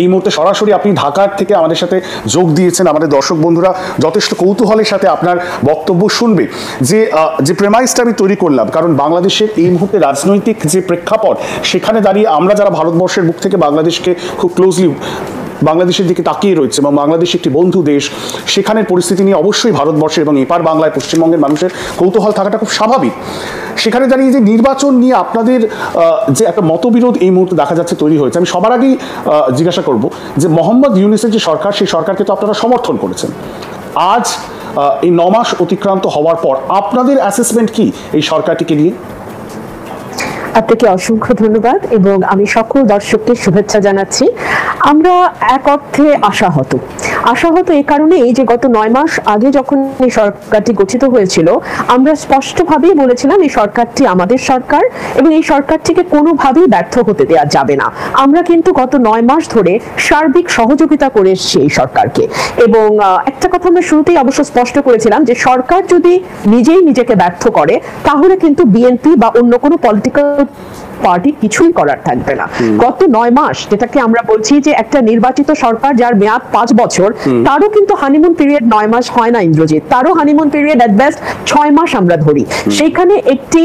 এই মুহূর্তে সরাসরি আপনি ঢাকার থেকে আমাদের সাথে যোগ দিয়েছেন। আমাদের দর্শক বন্ধুরা যথেষ্ট কৌতূহলের সাথে আপনার বক্তব্য শুনবে। যে প্রেমাইসটা আমি তৈরি করলাম, কারণ বাংলাদেশের এই মুহূর্তে রাজনৈতিক যে প্রেক্ষাপট, সেখানে দাঁড়িয়ে আমরা যারা ভারতবর্ষের বুক থেকে বাংলাদেশকে খুব ক্লোজলি বাংলাদেশের দিকে তাকিয়ে রয়েছে এবং বাংলাদেশ একটি বন্ধু দেশ, সেখানের পরিস্থিতি নিয়ে অবশ্যই ভারতবর্ষের এবং এপার বাংলায় পশ্চিমবঙ্গের মানুষের কৌতূহল থাকাটা খুব স্বাভাবিক। সেখানে দাঁড়িয়ে যে নির্বাচন নিয়ে আপনাদের যে একটা মতবিরোধ এই মুহূর্তে দেখা যাচ্ছে তৈরি হয়েছে, আমি সবার আগেই জিজ্ঞাসা করব যে মোহাম্মদ ইউনূসের যে সরকার, সেই সরকারকে তো আপনারা সমর্থন করেছেন। আজ এই 9 মাস অতিক্রান্ত হওয়ার পর আপনাদের অ্যাসেসমেন্ট কি এই সরকারটিকে নিয়ে? আপনাকে অসংখ্য ধন্যবাদ এবং আমি সকল দর্শককে শুভেচ্ছা জানাচ্ছি। আমরা এক অর্থে আশাহত এই কারণেই যে গত 9 মাস আগে যখন এই সরকারটি গঠিত হয়েছিল, আমরা স্পষ্টভাবেই বলেছিলাম এই সরকারটি আমাদের সরকার এবং এই সরকারটিকে কোনোভাবেই ব্যর্থ হতে দেওয়া যাবে না। আমরা কিন্তু গত 9 মাস ধরে সার্বিক সহযোগিতা করে এসেছি এই সরকারকে। এবং একটা কথা আমরা শুরুতেই অবশ্য স্পষ্ট করেছিলাম যে সরকার যদি নিজেই নিজেকে ব্যর্থ করে, তাহলে কিন্তু বিএনপি বা অন্য কোনো পলিটিক্যাল পার্টি কিছুই করার থাকবে না। গত 9 মাস, যেটাকে আমরা বলছি যে একটা নির্বাচিত সরকার যার মেয়াদ 5 বছর, তারও কিন্তু হানিমুন পিরিয়ড 9 মাস হয় না ইন্দ্রজিৎ, তারও হানিমুন পিরিয়ড এট বেস্ট 6 মাস আমরা ধরি। সেখানে একটি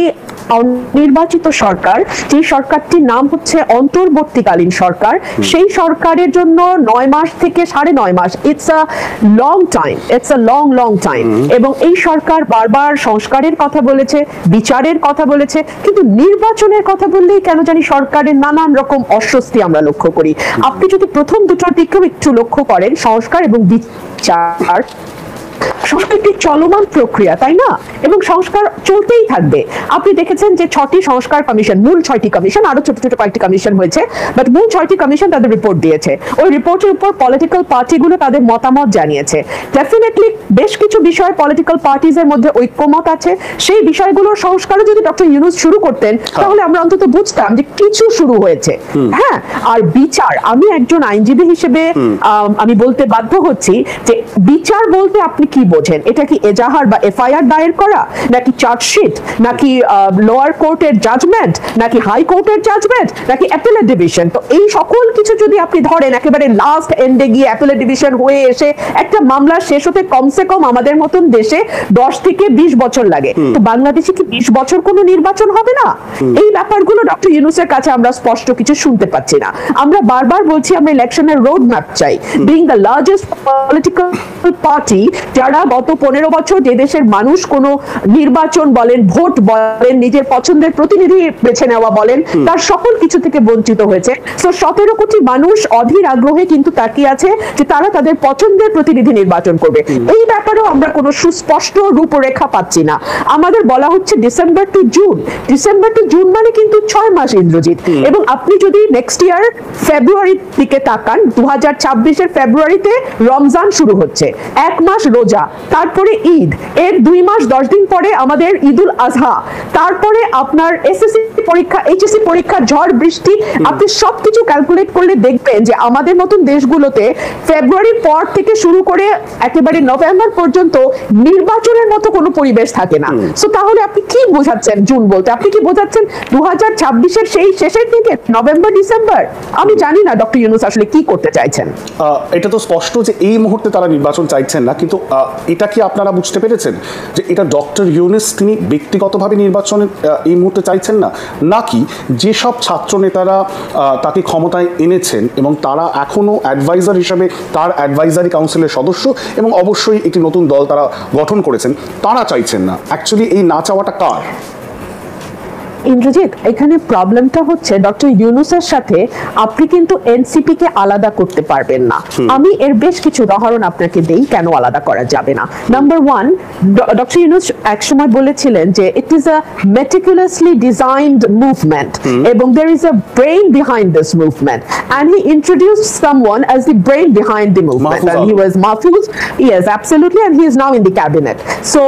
নির্বাচিত সরকার, যে সরকারটির নাম হচ্ছে অন্তর্বর্তীকালীন সরকার, সেই সরকারের জন্য 9 মাস থেকে 9.5 মাস it's a long time, it's a long time. এবং এই সরকার বারবার সংস্কারের কথা বলেছে, বিচারের কথা বলেছে, কিন্তু নির্বাচনের কথা বললেই কেন জানি সরকারের নানান রকম অস্বস্তি আমরা লক্ষ্য করি। আপনি যদি প্রথম দুটোর দিকেও একটু লক্ষ্য করেন, সংস্কার এবং বিচার সংস্কার একটি চলমান প্রক্রিয়া, তাই না? এবং সংস্কার চলতেই থাকবে। আপনি দেখেছেন যে 6টি সংস্কার কমিশন, মূল 6টি কমিশন, আরো ছোট ছোট কয়েকটি কমিশন হয়েছে, বাট মূল 6টি কমিশন তাদের রিপোর্ট দিয়েছে। ওই রিপোর্টের উপর পলিটিক্যাল পার্টিগুলো তাদের মতামত জানিয়েছে। ডেফিনেটলি বেশ কিছু বিষয়ে পলিটিক্যাল পার্টিজের মধ্যে ঐক্যমত আছে। সেই বিষয়গুলোর সংস্কারও যদি ডক্টর ইউনূস শুরু করতেন, তাহলে আমরা অন্তত বুঝতাম যে কিছু শুরু হয়েছে। হ্যাঁ, আর বিচার, আমি একজন আইনজীবী হিসেবে আমি বলতে বাধ্য হচ্ছি যে বিচার বলতে আপনি কি বোঝেন? এটা কি এজাহার বা এফআইআর দায়ের করা, নাকি চার্জশিট, নাকি লোয়ার কোর্টের জাজমেন্ট, নাকি হাই কোর্টের জাজমেন্ট, নাকি অ্যাপিলেট ডিভিশন? তো এই সকল কিছু যদি আপনি ধরেন, একেবারে লাস্ট এন্ডে গিয়ে অ্যাপিলেট ডিভিশন হয়ে এসে একটা মামলা শেষ হতে কমসে কম আমাদের মতন দেশে 10 থেকে 20 বছর লাগে। তো বাংলাদেশে কি 20 বছর কোনো নির্বাচন হবে না? এই ব্যাপারগুলো ডক্টর ইউনূসের কাছে আমরা স্পষ্ট কিছু শুনতে পাচ্ছি না। আমরা বারবার বলছি আমরা ইলেকশনের রোড ম্যাপ চাই। Being the largest political party, যারা গত 15 বছর যে দেশের মানুষ কোনো নির্বাচন বলেন, ভোট বলেন, নিজের পছন্দের প্রতিনিধি বেছে নেওয়া বলেন, তার সকল কিছু থেকে বঞ্চিত হয়েছে। তো 17 কোটি মানুষ অধীর আগ্রহে কিন্তু তাকিয়ে আছে যে তারা তাদের পছন্দের প্রতিনিধি নির্বাচন করবে। এই ব্যাপারেও আমরা কোনো সুস্পষ্ট রূপরেখা পাচ্ছি না। আমাদের বলা হচ্ছে December two June, December two June মানে কিন্তু 6 মাস ইন্দ্রজিৎ। এবং আপনি যদি নেক্সট ইয়ার ফেব্রুয়ারির দিকে তাকান, 2026-এর ফেব্রুয়ারিতে রমজান শুরু হচ্ছে, 1 মাস রোজা, তারপরে ঈদ, এর 2 মাস 10 দিন পরে আমাদের ঈদুল আজহা, তারপরে আপনার এসএসসি পরীক্ষা, এইচএসসি পরীক্ষা, ঝড় বৃষ্টি, আপনি সবকিছু ক্যালকুলেট করলে দেখবেন যে আমাদের মতন দেশগুলোতে ফেব্রুয়ারির পর থেকে শুরু করে একেবারে নভেম্বর পর্যন্ত নির্বাচনের মতো কোনো পরিবেশ থাকে না। সো তাহলে আপনি কি বোঝাচ্ছেন জুন বলতে? আপনি কি বোঝাচ্ছেন 2026-এর সেই শেষের দিকে, নভেম্বর ডিসেম্বর? আমি জানি না ডক্টর ইউনূস আসলে কি করতে চাইছেন। এটা তো স্পষ্ট যে এই মুহূর্তে তারা নির্বাচন চাইছেন না, কিন্তু এটা কি আপনারা বুঝতে পেরেছেন যে এটা ডক্টর ইউনূস তিনি ব্যক্তিগতভাবে নির্বাচনে এই মুহূর্তে চাইছেন না, নাকি যেসব ছাত্র নেতারা তাকে ক্ষমতায় এনেছেন এবং তারা এখনো অ্যাডভাইজার হিসাবে তার অ্যাডভাইজারি কাউন্সিলের সদস্য এবং অবশ্যই একটি নতুন দল তারা গঠন করেছেন, তারা চাইছেন না? অ্যাকচুয়ালি এই না চাওয়াটা কার? ইন্দ্রজিৎ, এখানে প্রবলেমটা হচ্ছে ডক্টর ইউনূসের সাথে আপনি কিন্তু এনসিপি কে আলাদা করতে পারবেন না। আমি এর বেশ কিছু উদাহরণ আপনাকে দেই কেন আলাদা করা যাবে না। নাম্বার 1, ডক্টর ইউনূস একসময় বলেছিলেন যে it is a meticulously designed movement এবং there is a brain behind this movement and he introduced someone as the brain behind the movement and he was Mahfouz. Yes, absolutely, and he is now in the cabinet. So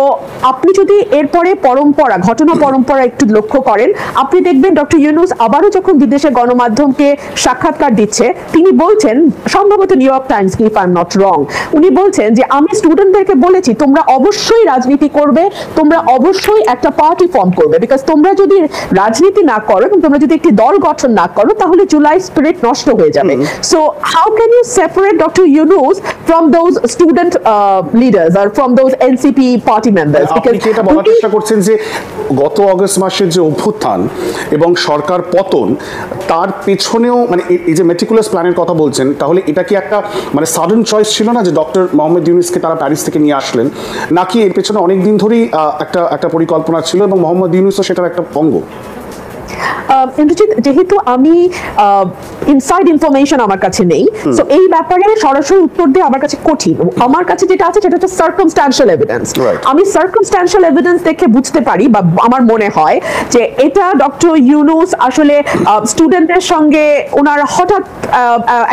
আপনি যদি এরপরে পরম্পরা, ঘটনা পরম্পরা একটু লক্ষ্য করেন, আপনি দেখবেন ডক্টর ইউনূস আবারও যখন বিদেশে গণমাধ্যমকে সাক্ষাৎকার দিচ্ছে, তিনি বলছেন, সম্ভবত new York Times, if I am not wrong, উনি বলছেন যে আমি স্টুডেন্টদেরকে বলেছি তোমরা অবশ্যই রাজনীতি করবে, তোমরা অবশ্যই একটা পার্টি ফর্ম করবে, বিকজ তোমরা যদি রাজনীতি না করো এবং তোমরা যদি একটি দল গঠন না করো তাহলে জুলাই স্পিরিট নষ্ট হয়ে যাবে। So how can you separate doctor Yunus from those student leaders or from those NCP party members? আপনি কি এটা বলার চেষ্টা করছেন যে গত অগস্ট মাসের যে অভ্যুত্থান এবং সরকার পতন, তার পেছনেও মানে এই যে মেটিকুলাস প্ল্যানের কথা বলছেন, তাহলে এটা কি একটা মানে সাডেন চয়েস ছিল না যে ডক্টর মোহাম্মদ ইউনূসকে তারা প্যারিস থেকে নিয়ে আসলেন, নাকি এর পেছনে অনেক দিন ধরেই একটা পরিকল্পনা ছিল এবং মোহাম্মদ ইউনূসও সেটার একটা অঙ্গ? ইন্দ্রজিৎ, যেহেতু আমি ইনসাইড ইনফরমেশন আমার কাছে নেই, সো এই ব্যাপারে সরাসরি উত্তর দিয়ে আমার কাছে কঠিন। আমার কাছে যেটা আছে সেটা হচ্ছে সার্কামস্ট্যান্সিয়াল এভিডেন্স। আমি সার্কামস্ট্যান্সিয়াল এভিডেন্স দেখে বুঝতে পারি বা আমার মনে হয় যে এটা ডক্টর ইউনূস আসলে স্টুডেন্টদের সঙ্গে ওনার হঠাৎ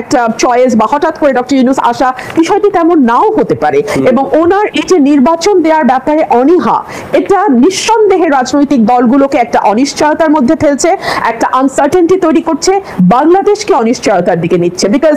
একটা চয়েস বা হঠাৎ করে ডক্টর ইউনূস আসা বিষয়টি তেমন নাও হতে পারে, এবং ওনার এই যে নির্বাচন দেওয়ার ব্যাপারে অনীহা, এটা নিঃসন্দেহে রাজনৈতিক দলগুলোকে একটা অনিশ্চয়তার মধ্যে ফেলছে, একটা আনসার্টেনটি তৈরি করছে, বাংলাদেশকে অনিশ্চয়তার দিকে নিচ্ছে। বিকজ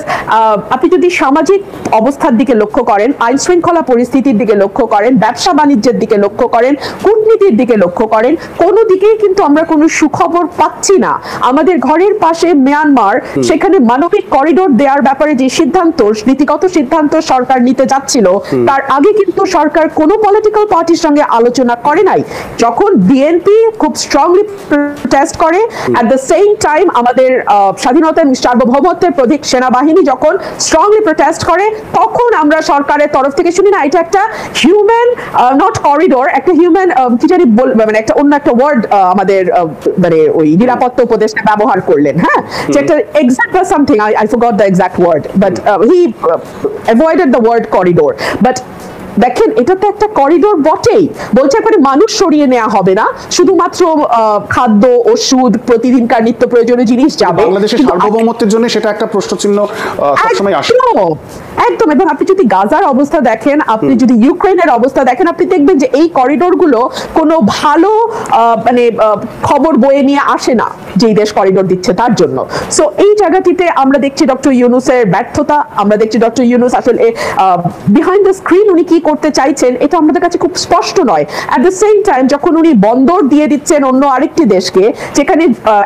আপনি যদি সামাজিক অবস্থার দিকে লক্ষ্য করেন, আইন শৃঙ্খলা পরিস্থিতির দিকে লক্ষ্য করেন, ব্যবসা বাণিজ্যের দিকে লক্ষ্য করেন, কূটনীতির দিকে লক্ষ্য করেন, কোনো দিকেই কিন্তু আমরা কোনো সুখবর পাচ্ছি না। আমাদের ঘরের পাশে মিয়ানমার, সেখানে মানবিক করিডোর দেওয়ার ব্যাপারে যে সিদ্ধান্ত, নীতিগত সিদ্ধান্ত সরকার নিতে যাচ্ছিল, তার আগে কিন্তু সরকার কোনো পলিটিক্যাল পার্টির সঙ্গে আলোচনা করে নাই। যখন বিএনপি খুব স্ট্রংলি প্রোটেস্ট করে, at the same time আমাদের স্বাধীনতা এবং সার্বভৌমত্বের প্রতীক সেনাবাহিনী যখন স্ট্রংলি প্রোটেস্ট করে, তখন আমরা সরকারের তরফ থেকে শুনি না এটা একটা হিউম্যান নট করিডোর, একটা হিউম্যান কি জানি মানে একটা অন্য একটা ওয়ার্ড আমাদের মানে ওই নিরাপত্তা উপদেষ্টা ব্যবহার করলেন, হ্যাঁ, যে একটা এক্সাক্ট বা something, I forgot the exact word, but he avoided the word corridor. But দেখেন, এটা তো একটা করিডোর বটেই, বলছে একবারে মানুষ সরিয়ে নেওয়া হবে না, শুধুমাত্র খাদ্য, ওষুধ, প্রতিদিনকার নিত্য প্রয়োজনীয় জিনিস যাবে। বাংলাদেশের সার্বভৌমত্বের জন্য সেটা একটা প্রশ্নচিহ্ন সবসময় আসে। একদম। এবং আপনি যদি গাজার অবস্থা দেখেন, আপনি যদি ইউক্রেনের অবস্থা দেখেন, আপনি দেখবেন যে এই করিডোর গুলো কোনো ভালো মানে খবর বয়ে নিয়ে আসে না যেই দেশ করিডোর দিচ্ছে তার জন্য। সো এই জায়গাটিতে আমরা দেখছি ডক্টর ইউনূসের ব্যর্থতা, আমরা দেখছি ডক্টর ইউনূস আসলে বিহাইন্ড দ্য স্ক্রিন উনি কি করতে চাইছেন এটা আমাদের কাছে খুব স্পষ্ট নয়। অ্যাট দ্য সেম টাইম যখন উনি বন্দর দিয়ে দিচ্ছেন অন্য আরেকটি দেশকে, যেখানে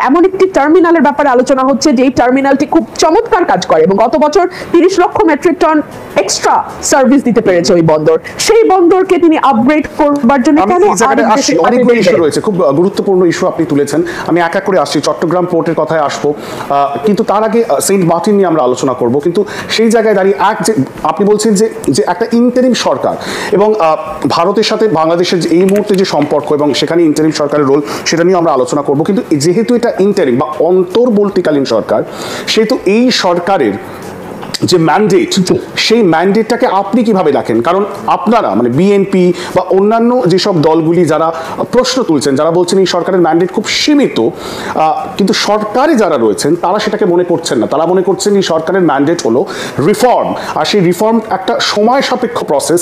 এমন একটি টার্মিনালের ব্যাপারে আলোচনা হচ্ছে যে এই টার্মিনালটি খুব চমৎকার কাজ করে এবং গত বছর 30 লক্ষ মেট্রিক টন এক্সট্রা সার্ভিস দিতে পেরেছে ওই বন্দর, সেই বন্দরকে তিনি আপগ্রেড করবার জন্য কেন অনেকগুলো ইস্যু রয়েছে, খুব গুরুত্বপূর্ণ ইস্যু আপনি তুলেছেন। আমি এক এক করে আসছি, চট্টগ্রাম পোর্টের কথায় আসবো, কিন্তু তার আগে সেন্ট মার্টিন নিয়ে আমরা আলোচনা করব। কিন্তু সেই জায়গায় দাঁড়িয়ে যে আপনি বলছেন যে একটা ইন্টারিম সরকার এবং ভারতের সাথে বাংলাদেশের যে এই মুহূর্তে যে সম্পর্ক এবং সেখানে ইন্টারিম সরকারের রোল, সেটা নিয়ে আমরা আলোচনা করব। কিন্তু যেহেতু এটা ইন্টারিম বা অন্তর্বর্তীকালীন সরকার, সেহেতু এই সরকারের যে ম্যান্ডেট, সেই ম্যান্ডেটটাকে আপনি কিভাবে দেখেন? কারণ আপনারা মানে বিএনপি বা অন্যান্য যেসব দলগুলি যারা প্রশ্ন তুলছেন, যারা বলছেন এই সরকারের ম্যান্ডেট খুব সীমিত, কিন্তু সরকারে যারা রয়েছেন তারা সেটাকে মনে করছেন না। তারা মনে করছেন এই সরকারের ম্যান্ডেট হলো রিফর্ম, আর সেই রিফর্ম একটা সময় সাপেক্ষ প্রসেস।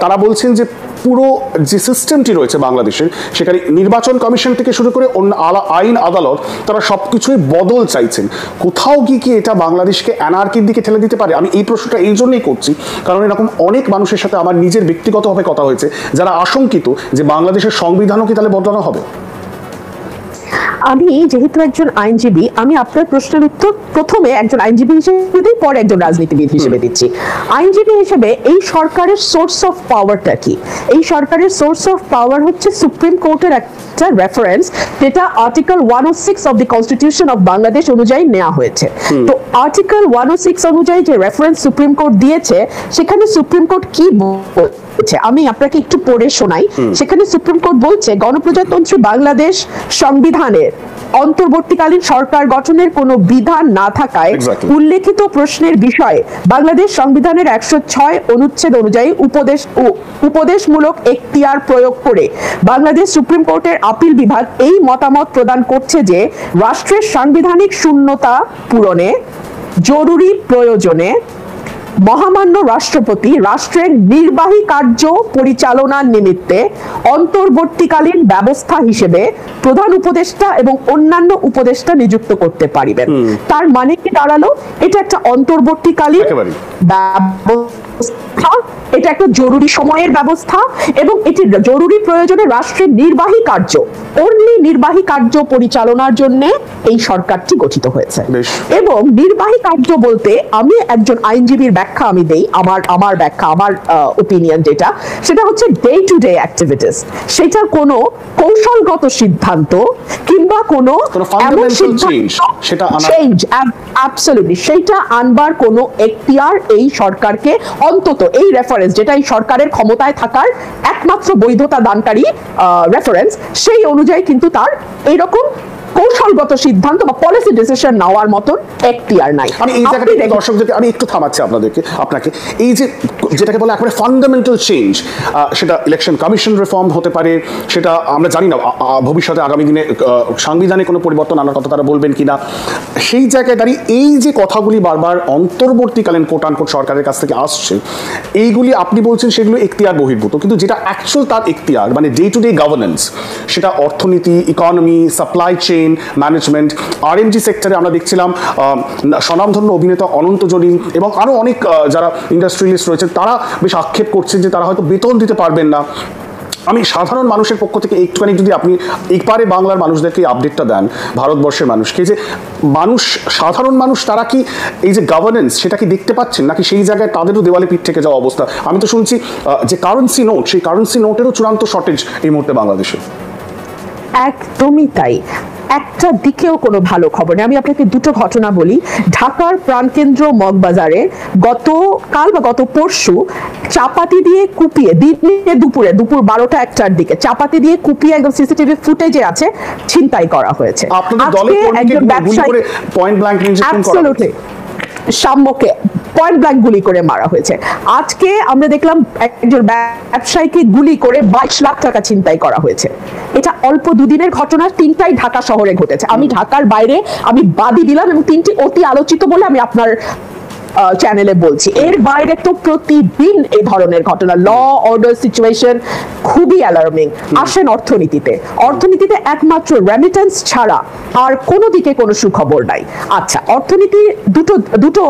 তারা বলছেন যে পুরো যে সিস্টেমটি রয়েছে বাংলাদেশের, সেখানে নির্বাচন কমিশন থেকে শুরু করে অন্য আইন আদালত, তারা সব কিছুই বদল চাইছেন। কোথাও গিয়ে কি এটা বাংলাদেশকে অ্যানার্কির দিকে ঠেলে দিতে পারে? আমি এই প্রশ্নটা এই জন্যই করছি কারণ এরকম অনেক মানুষের সাথে আমার নিজের ব্যক্তিগতভাবে কথা হয়েছে, যারা আশঙ্কিত যে বাংলাদেশের সংবিধানও কি তাহলে বদলানো হবে। আমি যেহেতু একজন আইনজীবী, আমি আপনার প্রশ্নের উত্তর প্রথমে একজন আইনজীবী হিসেবে দিই, পরে একজন রাজনীতিবিদ হিসেবে দিচ্ছি। আইনজীবী হিসেবে এই সরকারের সোর্স অফ পাওয়ারটা কি? এই সরকারের সোর্স অফ পাওয়ার হচ্ছে সুপ্রিম কোর্টের একটা রেফারেন্স, যেটা article 106 of the constitution of Bangladesh অনুযায়ী নেওয়া হয়েছে। তো আর্টিকেল 106 অনুযায়ী যে রেফারেন্স সুপ্রিম কোর্ট দিয়েছে, সেখানে সুপ্রিম কোর্ট কি বলছে আমি আপনাকে একটু পড়ে শোনাই। সেখানে সুপ্রিম কোর্ট বলছে, গণপ্রজাতন্ত্রী বাংলাদেশ সংবিধানের অন্তর্বর্তীকালীন সরকার গঠনের কোনো বিধান না থাকায় উল্লেখিত প্রশ্নের বিষয়ে বাংলাদেশ সংবিধানের 106 অনুচ্ছেদ অনুযায়ী উপদেশমূলক এখতিয়ার প্রয়োগ করে বাংলাদেশ সুপ্রিম কোর্টের আপিল বিভাগ এই মতামত প্রদান করছে যে রাষ্ট্রের সাংবিধানিক শূন্যতা পূরণে জরুরি প্রয়োজনে মহামান্য রাষ্ট্রপতি রাষ্ট্রের নির্বাহী কার্য পরিচালনার নিমিত্তে অন্তর্বর্তীকালীন ব্যবস্থা হিসেবে প্রধান উপদেষ্টা এবং অন্যান্য উপদেষ্টা নিযুক্ত করতে পারিবেন। তার মানে কি দাঁড়ালো? এটা একটা অন্তর্বর্তীকালীন ব্যবস্থা, এটা একটা জরুরি সময়ের ব্যবস্থা এবং এটি জরুরি প্রয়োজনে রাষ্ট্রের নির্বাহী কার্য, অনলি নির্বাহী কার্য পরিচালনার জন্য এই সরকারটি গঠিত হয়েছে। এবং নির্বাহী কার্য বলতে আমি একজন আইনজীবীর ব্যাখ্যা আমি দেই, আমার ব্যাখ্যা, আমার ওপিনিয়ন যেটা, সেটা হচ্ছে ডে টু ডে অ্যাক্টিভিটিস। সেটা কোনো কৌশলগত সিদ্ধান্ত কিংবা কোনো এমন চেঞ্জ অ্যাবসলিউটলি সেটা আনবার কোনো এখতিয়ার এই সরকারকে, অন্তত এই রেফারেন্স যেটা এই সরকারের ক্ষমতায় থাকার একমাত্র বৈধতা দানকারী রেফারেন্স, সেই অনুযায়ী কিন্তু তার এইরকম কৌশলগত সিদ্ধান্ত বা পলিসি ডিসিশন নেওয়ার মতন এখতিয়ার নাই। আমি এই জায়গাটা দর্শকদেরকে আমি একটু থামাচ্ছি আপনাকে এই যে যেটাকে বলে একেবারে ফান্ডামেন্টাল চেঞ্জ, সেটা ইলেকশন কমিশন রিফর্ম হতে পারে, সেটা আমরা জানি না ভবিষ্যতে আগামী দিনে সাংবিধানিক কোনো পরিবর্তন আনার কথা তারা বলবেন কিনা। সেই জায়গায় দাঁড়িয়ে এই যে কথাগুলি বারবার অন্তর্বর্তীকালীন কোট আনকোট সরকারের কাছ থেকে আসছে, এইগুলি আপনি বলছেন সেগুলো এখতিয়ার বহির্ভূত, কিন্তু যেটা অ্যাকচুয়াল তার এখতিয়ার মানে ডে টু ডে গভর্নেন্স, সেটা অর্থনীতি, economy, supply chain management, RMG সেক্টরে আমরা দেখছিলাম স্বনামধন্য অভিনেতা অনন্ত জলিল এবং আরো অনেক যারা ইন্ডাস্ট্রিয়ালিস্ট রয়েছেন তারা বেশ আক্ষেপ করছেন যে তারা হয়তো বেতন দিতে পারবেন না। আমি সাধারণ মানুষের পক্ষ থেকে একটুখানি যদি আপনি একবারে বাংলার মানুষদেরকে আপডেটটা দেন, ভারতবর্ষের মানুষকে, যে সাধারণ মানুষ তারা কি এই যে গভর্নেন্স সেটা কি দেখতে পাচ্ছেন, নাকি সেই জায়গায় তাদেরও দেওয়ালে পিঠ থেকে যাওয়া অবস্থা? আমি তো শুনছি যে কারেন্সি নোট, সেই কারেন্সি নোটেরও চূড়ান্ত শর্টেজ এই মুহূর্তে বাংলাদেশে। একদমই তাই। একটা দিকেও কোনো ভালো খবর নেই। আমি আপনাকে দুটো ঘটনা বলি। ঢাকার প্রাণকেন্দ্র মগবাজারে গতকাল বা গত পরশু চাপাতি দিয়ে কুপিয়ে, দিনে দুপুর 12টা-1টার দিকে চাপাতি দিয়ে কুপিয়ে একদম সিসিটিভি ফুটেজে আছে, ছিনতাই করা হয়েছে। একজন ব্যবসায়ী সাম্যকে পয়েন্ট ব্ল্যাঙ্ক গুলি করে মারা হয়েছে। আজকে আমরা দেখলাম একজন ব্যবসায়ীকে গুলি করে 22 লাখ টাকা ছিনতাই করা হয়েছে। এটা অল্প দুদিনের ঘটনা, তিনটাই ঢাকা শহরে ঘটেছে। আমি ঢাকার বাইরে আমি বাদী দিলাম এবং তিনটি অতি আলোচিত বলে আমি আপনার চ্যানেলে বলছি। এর বাইরে তো প্রতিদিন এই ধরনের ঘটনা, ল অর্ডার সিচুয়েশন খুবই অ্যালার্মিং। আসেন অর্থনীতিতে একমাত্র রেমিটেন্স ছাড়া আর কোনো দিকে কোনো সুখবর নাই। আচ্ছা, অর্থনীতি দুটো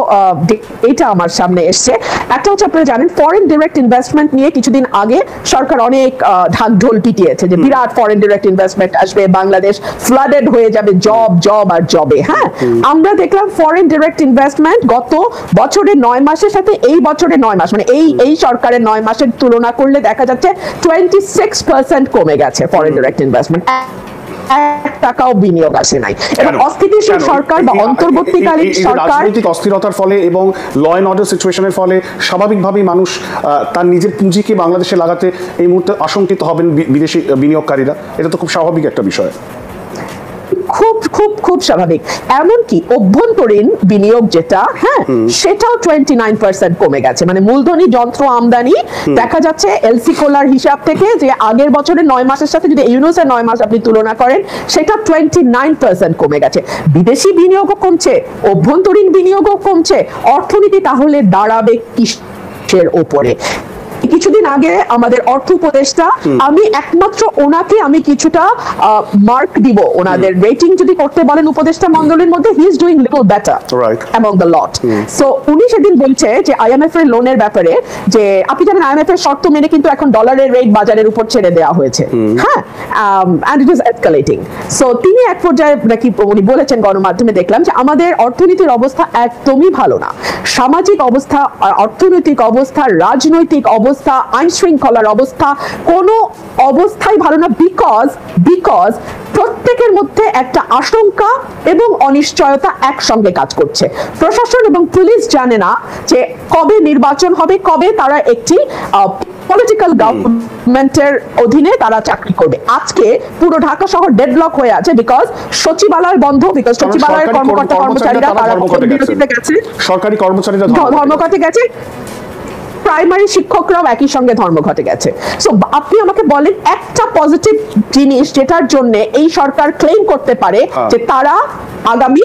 এটা আমার সামনে এসছে। একটা হচ্ছে আপনারা জানেন ফরেন ডিরেক্ট ইনভেস্টমেন্ট নিয়ে কিছুদিন আগে সরকার অনেক ঢাক ঢোল পিটিয়েছে যে বিরাট ফরেন ডিরেক্ট ইনভেস্টমেন্ট আসবে, বাংলাদেশ ফ্লাডেড হয়ে যাবে জব আর জবে। হ্যাঁ, আমরা দেখলাম ফরেন ডিরেক্ট ইনভেস্টমেন্ট গত বছরে 9 মাসের সাথে এই বছরে 9 মাস মানে এই সরকারের 9 মাসের তুলনা করলে দেখা যাচ্ছে 26% কমে গেছে ফরেন ডিরেক্ট ইনভেস্টমেন্ট। এক টাকাও বিনিয়োগ আসে নাই। এবং অস্থিতিশীল সরকার বা অন্তর্বর্তীকালীন সরকার, রাজনৈতিক অস্থিরতার ফলে এবং ল এন্ড অর্ডার সিচুয়েশনের ফলে স্বাভাবিকভাবেই মানুষ তার নিজের পুঁজিকে বাংলাদেশে লাগাতে এই মুহূর্তে আশঙ্কিত হবেন বিদেশি বিনিয়োগকারীরা। এটা তো খুব স্বাভাবিক একটা বিষয়। খুব খুব খুব স্বাভাবিক। এমনকি অভ্যন্তরীণ বিনিয়োগ যেটা, হ্যাঁ, সেটাও 29% কমে গেছে। মানে মূলধনী যন্ত্র আমদানি দেখা যাচ্ছে এলসি কোলার হিসাব থেকে যে আগের বছরের 9 মাসের সাথে যদি ইউনুসের 9 মাস আপনি তুলনা করেন, সেটা 29% কমে গেছে। বিদেশি বিনিয়োগও কমছে, অভ্যন্তরীণ বিনিয়োগও কমছে। অর্থনীতি তাহলে দাঁড়াবে কিসের ওপরে? কিছুদিন আগে আমাদের অর্থ উপদেষ্টা, আমি একমাত্র ওনাকে আমি কিছুটা মার্ক দিব, ওনাদের রেটিং যদি করতে বলেন উপদেষ্টা মণ্ডলীর মধ্যে, he is doing little better among the lot. So উনি সেদিন বলছে যে আইএমএফ এর লোনের ব্যাপারে, যে আপনি জানেন আইএমএফ এর শর্ত মেনে কিন্তু এখন ডলারের রেট বাজারের উপর ছেড়ে দেওয়া হয়েছে। হ্যাঁ, এন্ড ইট ইজ এসকালেটিং। সো তিনি এক পর্যায়ে নাকি উনি বলেছেন, গণমাধ্যমে দেখলাম, যে আমাদের অর্থনীতির অবস্থা একদমই ভালো না, সামাজিক অবস্থা, অর্থনৈতিক অবস্থা, রাজনৈতিক অবস্থা, আইন শৃঙ্খলার অবস্থা, কোনো অবস্থাই ভালো না, বিকজ প্রত্যেকের মধ্যে একটা আশঙ্কা এবং অনিশ্চয়তা একসঙ্গে কাজ করছে। প্রশাসন এবং পুলিশ জানে না যে কবে নির্বাচন হবে, কবে তারা একটি পলিটিক্যাল গভর্নমেন্টের অধীনে তারা চাকরি করবে। আজকে পুরো ঢাকা শহর ডেডলক হয়ে আছে বিকজ সচিবালয় বন্ধ, বিকজ সচিবালয়ের কর্মচারীরা তারা বিরতিতে গেছে, সরকারি কর্মচারীরা ধর্মঘটে গেছে, প্রাইমারি শিক্ষকরাও একই সঙ্গে ধর্মঘটে গেছে। সো আপনি আমাকে বলেন একটা পজিটিভ জিনিস যেটার জন্য এই সরকার ক্লেম করতে পারে যে তারা আগামী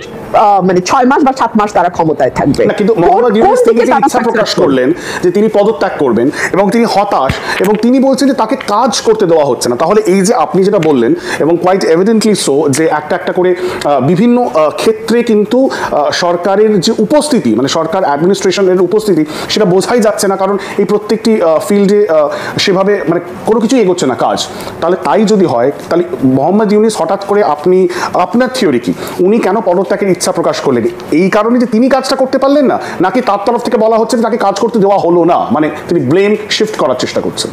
মানে 6 মাস বা 7 মাস তারা ক্ষমতায় থাকবে। কিন্তু মোহাম্মদ ইউনূস তিনি যে ইচ্ছা প্রকাশ করলেন যে তিনি পদত্যাগ করবেন এবং তিনি হতাশ এবং তিনি বলছেন যে তাকে কাজ করতে দেওয়া হচ্ছে না, তাহলে এই যে আপনি যেটা বললেন এবং কোয়াইট এভিডেন্টলি সো যে একটা একটা করে বিভিন্ন ক্ষেত্রে কিন্তু সরকারের যে উপস্থিতি মানে সরকার অ্যাডমিনিস্ট্রেশনের উপস্থিতি সেটা বোঝাই যাচ্ছে না, কারণ এই প্রত্যেকটি ফিল্ডে সেভাবে মানে কোনো কিছুই এগোচ্ছে না কাজ। তাহলে তাই যদি হয় তাহলে মোহাম্মদ ইউনূস হঠাৎ করে আপনার থিওরি কি উনি কেন পদত্যাগের ইচ্ছা প্রকাশ করলেন? এই কারণে যে তিনি কাজটা করতে পারলেন না, নাকি তার তরফ থেকে বলা হচ্ছে যে তাকে কাজ করতে দেওয়া হলো না, মানে তিনি ব্লেম শিফট করার চেষ্টা করছেন?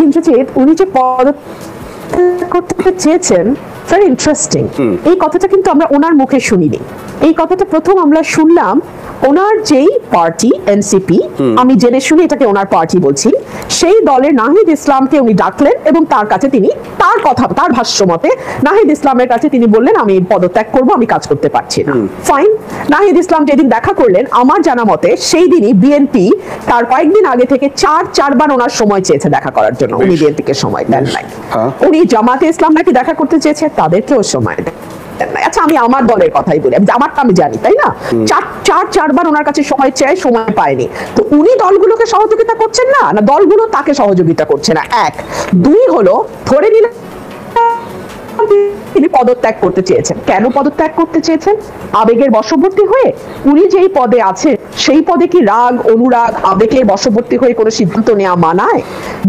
ইন্দ্রজিৎ, উনি যে পদত্যাগ করতে চেয়েছেন ভেরি ইন্টারেস্টিং। এই কথাটা কিন্তু আমরা ওনার মুখে শুনিনি। এই কথাটা প্রথম আমরা শুনলাম ওনার যেই পার্টি এনসিপি, আমি জেনে শুনে এটাকে ওনার পার্টি বলছি, সেই দলের নাহিদ ইসলামকে উনি ডাকলেন এবং তার কাছে তিনি তার ভাষ্য মতে নাহিদ ইসলামের কাছে তিনি বললেন আমি পদত্যাগ করব, আমি কাজ করতে পারছি না। ফাইন, নাহিদ ইসলাম যেদিন দেখা করলেন আমার জানা মতে সেই দিনই বিএনপি তার কয়েকদিন আগে থেকে চারবার ওনার সময় চেয়েছে দেখা করার জন্য, উনি বিএনপিকে সময় দেন নাই। উনি জামাতে ইসলাম নাকি দেখা করতে চেয়েছে, তাদেরকেও সময় দেন। আচ্ছা, আমি আমার দলের কথাই বলি, আমারটা আমি জানি, তাই না? চারবার ওনার কাছে সময় চাই, সময় পায়নি। তো উনি দলগুলোকে সহযোগিতা করছেন না, না দলগুলো তাকে সহযোগিতা করছে না? এক। দুই হলো, ধরে নিলাম তিনি পদত্যাগ করতে চেয়েছেন। কেন পদত্যাগ করতে চেয়েছেন? আবেগের বশবর্তী হয়ে? উনি যেই পদে আছেন সেই পদে কি রাগ, অনুরাগ, আবেগের বশবর্তী হয়ে কোনো সিদ্ধান্ত নেওয়া মানায়?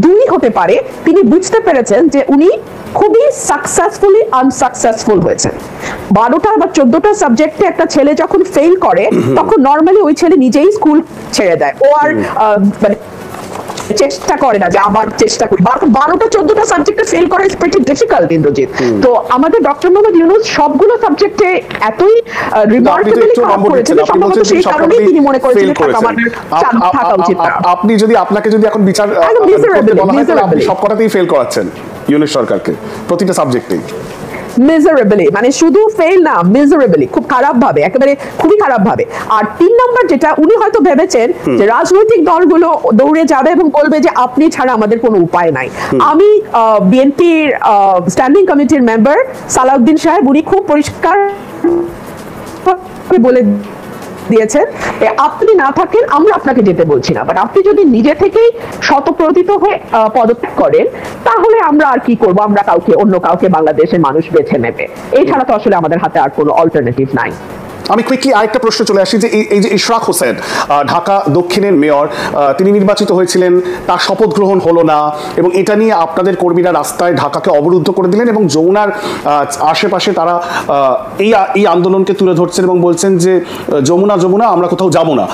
দুই হতে পারে তিনি বুঝতে পেরেছেন যে উনি খুবই সাকসেসফুলি আনসাকসেসফুল হয়েছেন। 12টা বা 14টা সাবজেক্টে একটা ছেলে যখন ফেল করে তখন নর্মালি ওই ছেলে নিজেই স্কুল ছেড়ে দেয়, ও আর মানে চেষ্টা করে না যে আবার চেষ্টা করি। 12টা 14টা সাবজেক্টে ফেল করা ইজ প্রিটি ডিফিকাল্ট, ইন্দ্রজিৎ। তো আমাদের ডক্টর মোহাম্মদ ইউনূস সবগুলো সাবজেক্টে এতই রিমার্কেবলি পাস করেছেন, সম্ভবত সেই কারণেই তিনি মনে করেছেন থাকা উচিত। আপনি যদি আপনাকে যদি এখন বিচার আপনি সবকটাতেই ফেল করাচ্ছেন ইউনূস সরকারকে প্রতিটা সাবজেক্টেই মিজারেবলি, মানে শুধু ফেল না, মিজারেবলি, খুব খারাপ ভাবে, একেবারে খুবই খারাপ ভাবে। আর 3 নম্বর যেটা, উনি হয়তো ভেবেছেন যে রাজনৈতিক দলগুলো দৌড়ে যাবে এবং বলবে যে আপনি ছাড়া আমাদের কোনো উপায় নাই। আমি বিএনপির স্ট্যান্ডিং কমিটির মেম্বার সালাউদ্দিন সাহেব, উনি খুব পরিষ্কার বলে দিয়েছেন আপনি না থাকেন আমরা আপনাকে যেতে বলছি না, বাট আপনি যদি নিজে থেকেই শতপ্রতিত হয়ে পদত্যাগ করেন তাহলে আমরা আর কি করব, আমরা অন্য কাউকে বাংলাদেশের মানুষ বেছে নেবে। এছাড়া তো আসলে আমাদের হাতে আর কোনো অল্টারনেটিভ নাই। আমি কুইকলি আরেকটা প্রশ্ন চলে আসি যে এই যে ইশরাক হোসেন ঢাকা দক্ষিণের মেয়র, তিনি নির্বাচিত হয়েছিলেন, তার শপথ গ্রহণ হলো না এবং এটা নিয়ে আপনাদের কর্মীরা রাস্তায় ঢাকাকে অবরুদ্ধ করে দিলেন এবং যমুনার আশেপাশে তারা এই আন্দোলনকে তুলে ধরছেন এবং বলছেন যে যমুনা আমরা কোথাও যাব না।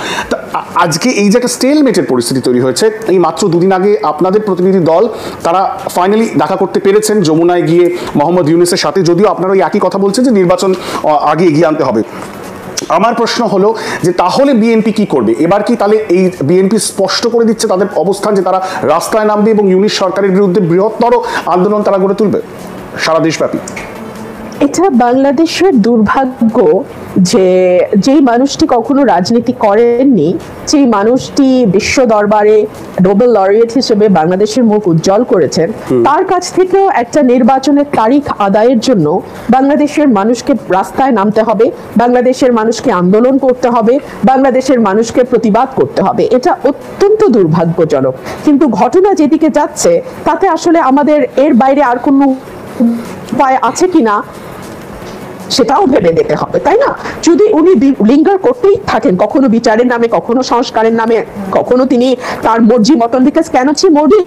আজকে এই যে একটা স্টেলমেটের পরিস্থিতি তৈরি হয়েছে, এই মাত্র 2 দিন আগে আপনাদের প্রতিনিধি দল তারা ফাইনালি দেখা করতে পেরেছেন যমুনায় গিয়ে মোহাম্মদ ইউনূসের সাথে, যদিও আপনারা ওই একই কথা বলছেন যে নির্বাচন আগে এগিয়ে আনতে হবে। আমার প্রশ্ন হলো যে তাহলে বিএনপি কি করবে এবার? কি তাহলে এই বিএনপি স্পষ্ট করে দিচ্ছে তাদের অবস্থান যে তারা রাস্তায় নামবে এবং ইউনূস সরকারের বিরুদ্ধে বৃহত্তর আন্দোলন তারা গড়ে তুলবে সারা দেশব্যাপী? এটা বাংলাদেশের দুর্ভাগ্য যে যেই মানুষটি কখনো রাজনীতি করেননি, যেই মানুষটি বিশ্ব দরবারে নোবেল লরিয়েট হিসেবে বাংলাদেশের মুখ উজ্জ্বল করেছেন, তার কাছ থেকেও একটা নির্বাচনের তারিখ আদায়ের জন্য বাংলাদেশের মানুষকে রাস্তায় নামতে হবে, বাংলাদেশের মানুষকে আন্দোলন করতে হবে, বাংলাদেশের মানুষকে প্রতিবাদ করতে হবে। এটা অত্যন্ত দুর্ভাগ্যজনক। কিন্তু ঘটনা যেদিকে যাচ্ছে তাতে আসলে আমাদের এর বাইরে আর কোনো উপায় আছে কিনা সেটাও ভেবে দেখতে হবে, তাই না? যদি উনি লিঙ্গার করতেই থাকেন, কখনো বিচারের নামে, কখনো সংস্কারের নামে, কখনো তিনি তার মর্জি মতন, বিকজ কেন মোদি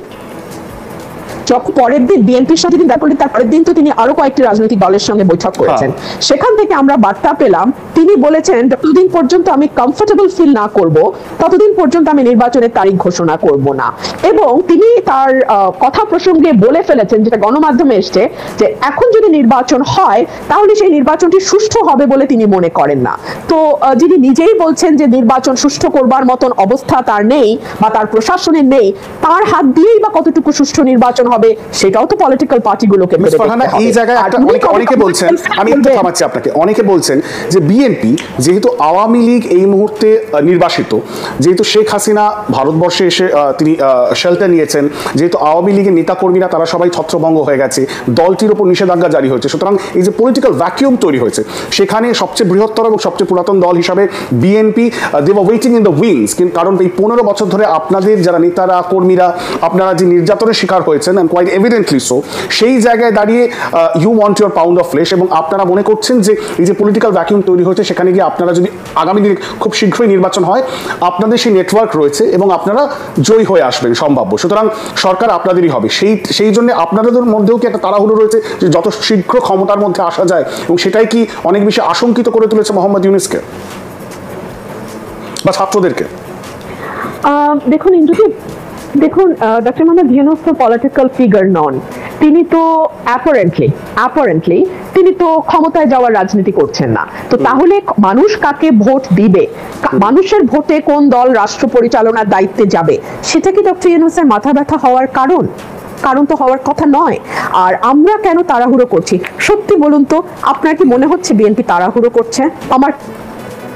যখন পরের দিন বিএনপির সাথে দেখা করলেন তার পরের দিন তো তিনি আরো কয়েকটি রাজনৈতিক দলের সঙ্গে বৈঠক করেছেন। সেখান থেকে আমরা বার্তা পেলাম তিনি বলেছেন যতদিন পর্যন্ত আমি কমফোর্টেবল ফিল না করব ততদিন পর্যন্ত আমি নির্বাচনের তারিখ ঘোষণা করব না। এবং তিনি তার কথা প্রসঙ্গে বলে ফেলেছেন, যেটা গণমাধ্যমে এসছে, যে এখন যদি নির্বাচন হয় তাহলে সেই নির্বাচনটি সুষ্ঠু হবে বলে তিনি মনে করেন না। তো যিনি নিজেই বলছেন যে নির্বাচন সুষ্ঠু করবার মতন অবস্থা তার নেই বা তার প্রশাসনের নেই, তার হাত দিয়েই বা কতটুকু সুষ্ঠু নির্বাচন হবে হবে, সেটাও তো পলিটিক্যাল পার্টিগুলোকে মিস ফারহানা, এই জায়গায় অনেকে বলছেন, আমি একটু থামাচ্ছি আপনাকে, অনেকে বলছেন যে বিএনপি যেহেতু আওয়ামী লীগ এই মুহূর্তে নির্বাসিত, যেহেতু শেখ হাসিনা ভারতবর্ষে এসে তিনি শেল্টার নিয়েছেন, যেহেতু আওয়ামী লীগের নেতাকর্মীরা তারা সবাই ছত্রভঙ্গ হয়ে গেছে, দলটির উপর নিষেধাজ্ঞা জারি হয়েছে, সুতরাং এই যে পলিটিক্যাল ভ্যাকিউম তৈরি হয়েছে সেখানে সবচেয়ে বৃহত্তর এবং সবচেয়ে পুরাতন দল হিসাবে BNP they were waiting in the wings. কারণ এই 15 বছর ধরে আপনাদের যারা নেতারা কর্মীরা আপনারা যে নির্যাতনের শিকার হয়েছেন, অ্যান্ড কোয়াইট এভিডেন্টলি সো, সেই জায়গায় দাঁড়িয়ে you want your pound of flesh, এবং আপনারা মনে করছেন যে এই যে পলিটিক্যাল ভ্যাকিউম তৈরি হয়েছে সেখানে গিয়ে আপনারা যদি আগামী দিনে খুব শীঘ্রই নির্বাচন হয়, আপনাদের সেই নেটওয়ার্ক রয়েছে এবং আপনারা জয়ী হয়ে আসবেন সম্ভাব্য, সুতরাং সরকার আপনাদেরই হবে। সেই জন্য আপনাদের মধ্যেও কি একটা তাড়াহুড়ো রয়েছে যে যত শীঘ্র ক্ষমতার মধ্যে আসা যায়, এবং সেটাই কি অনেক বেশি আশঙ্কিত করে তুলেছে মোহাম্মদ ইউনূসকে বা ছাত্রদেরকে? দেখুন ইন্দ্রজিৎ, দেখুন ডক্টর মোহাম্মদ ইউনূস তো পলিটিক্যাল ফিগার নন, তিনি তো অ্যাপারেন্টলি তিনি তো ক্ষমতায় যাওয়ার রাজনীতি করছেন না, তো তাহলে মানুষ কাকে ভোট দিবে, মানুষের ভোটে কোন দল রাষ্ট্র পরিচালনার দায়িত্বে যাবে, সেটা কি ডক্টর ইউনূসের মাথা ব্যথা হওয়ার কারণ তো হওয়ার কথা নয়। আর আমরা কেন তাড়াহুড়ো করছি সত্যি বলুন তো, আপনার কি মনে হচ্ছে বিএনপি তাড়াহুড়ো করছে? আমার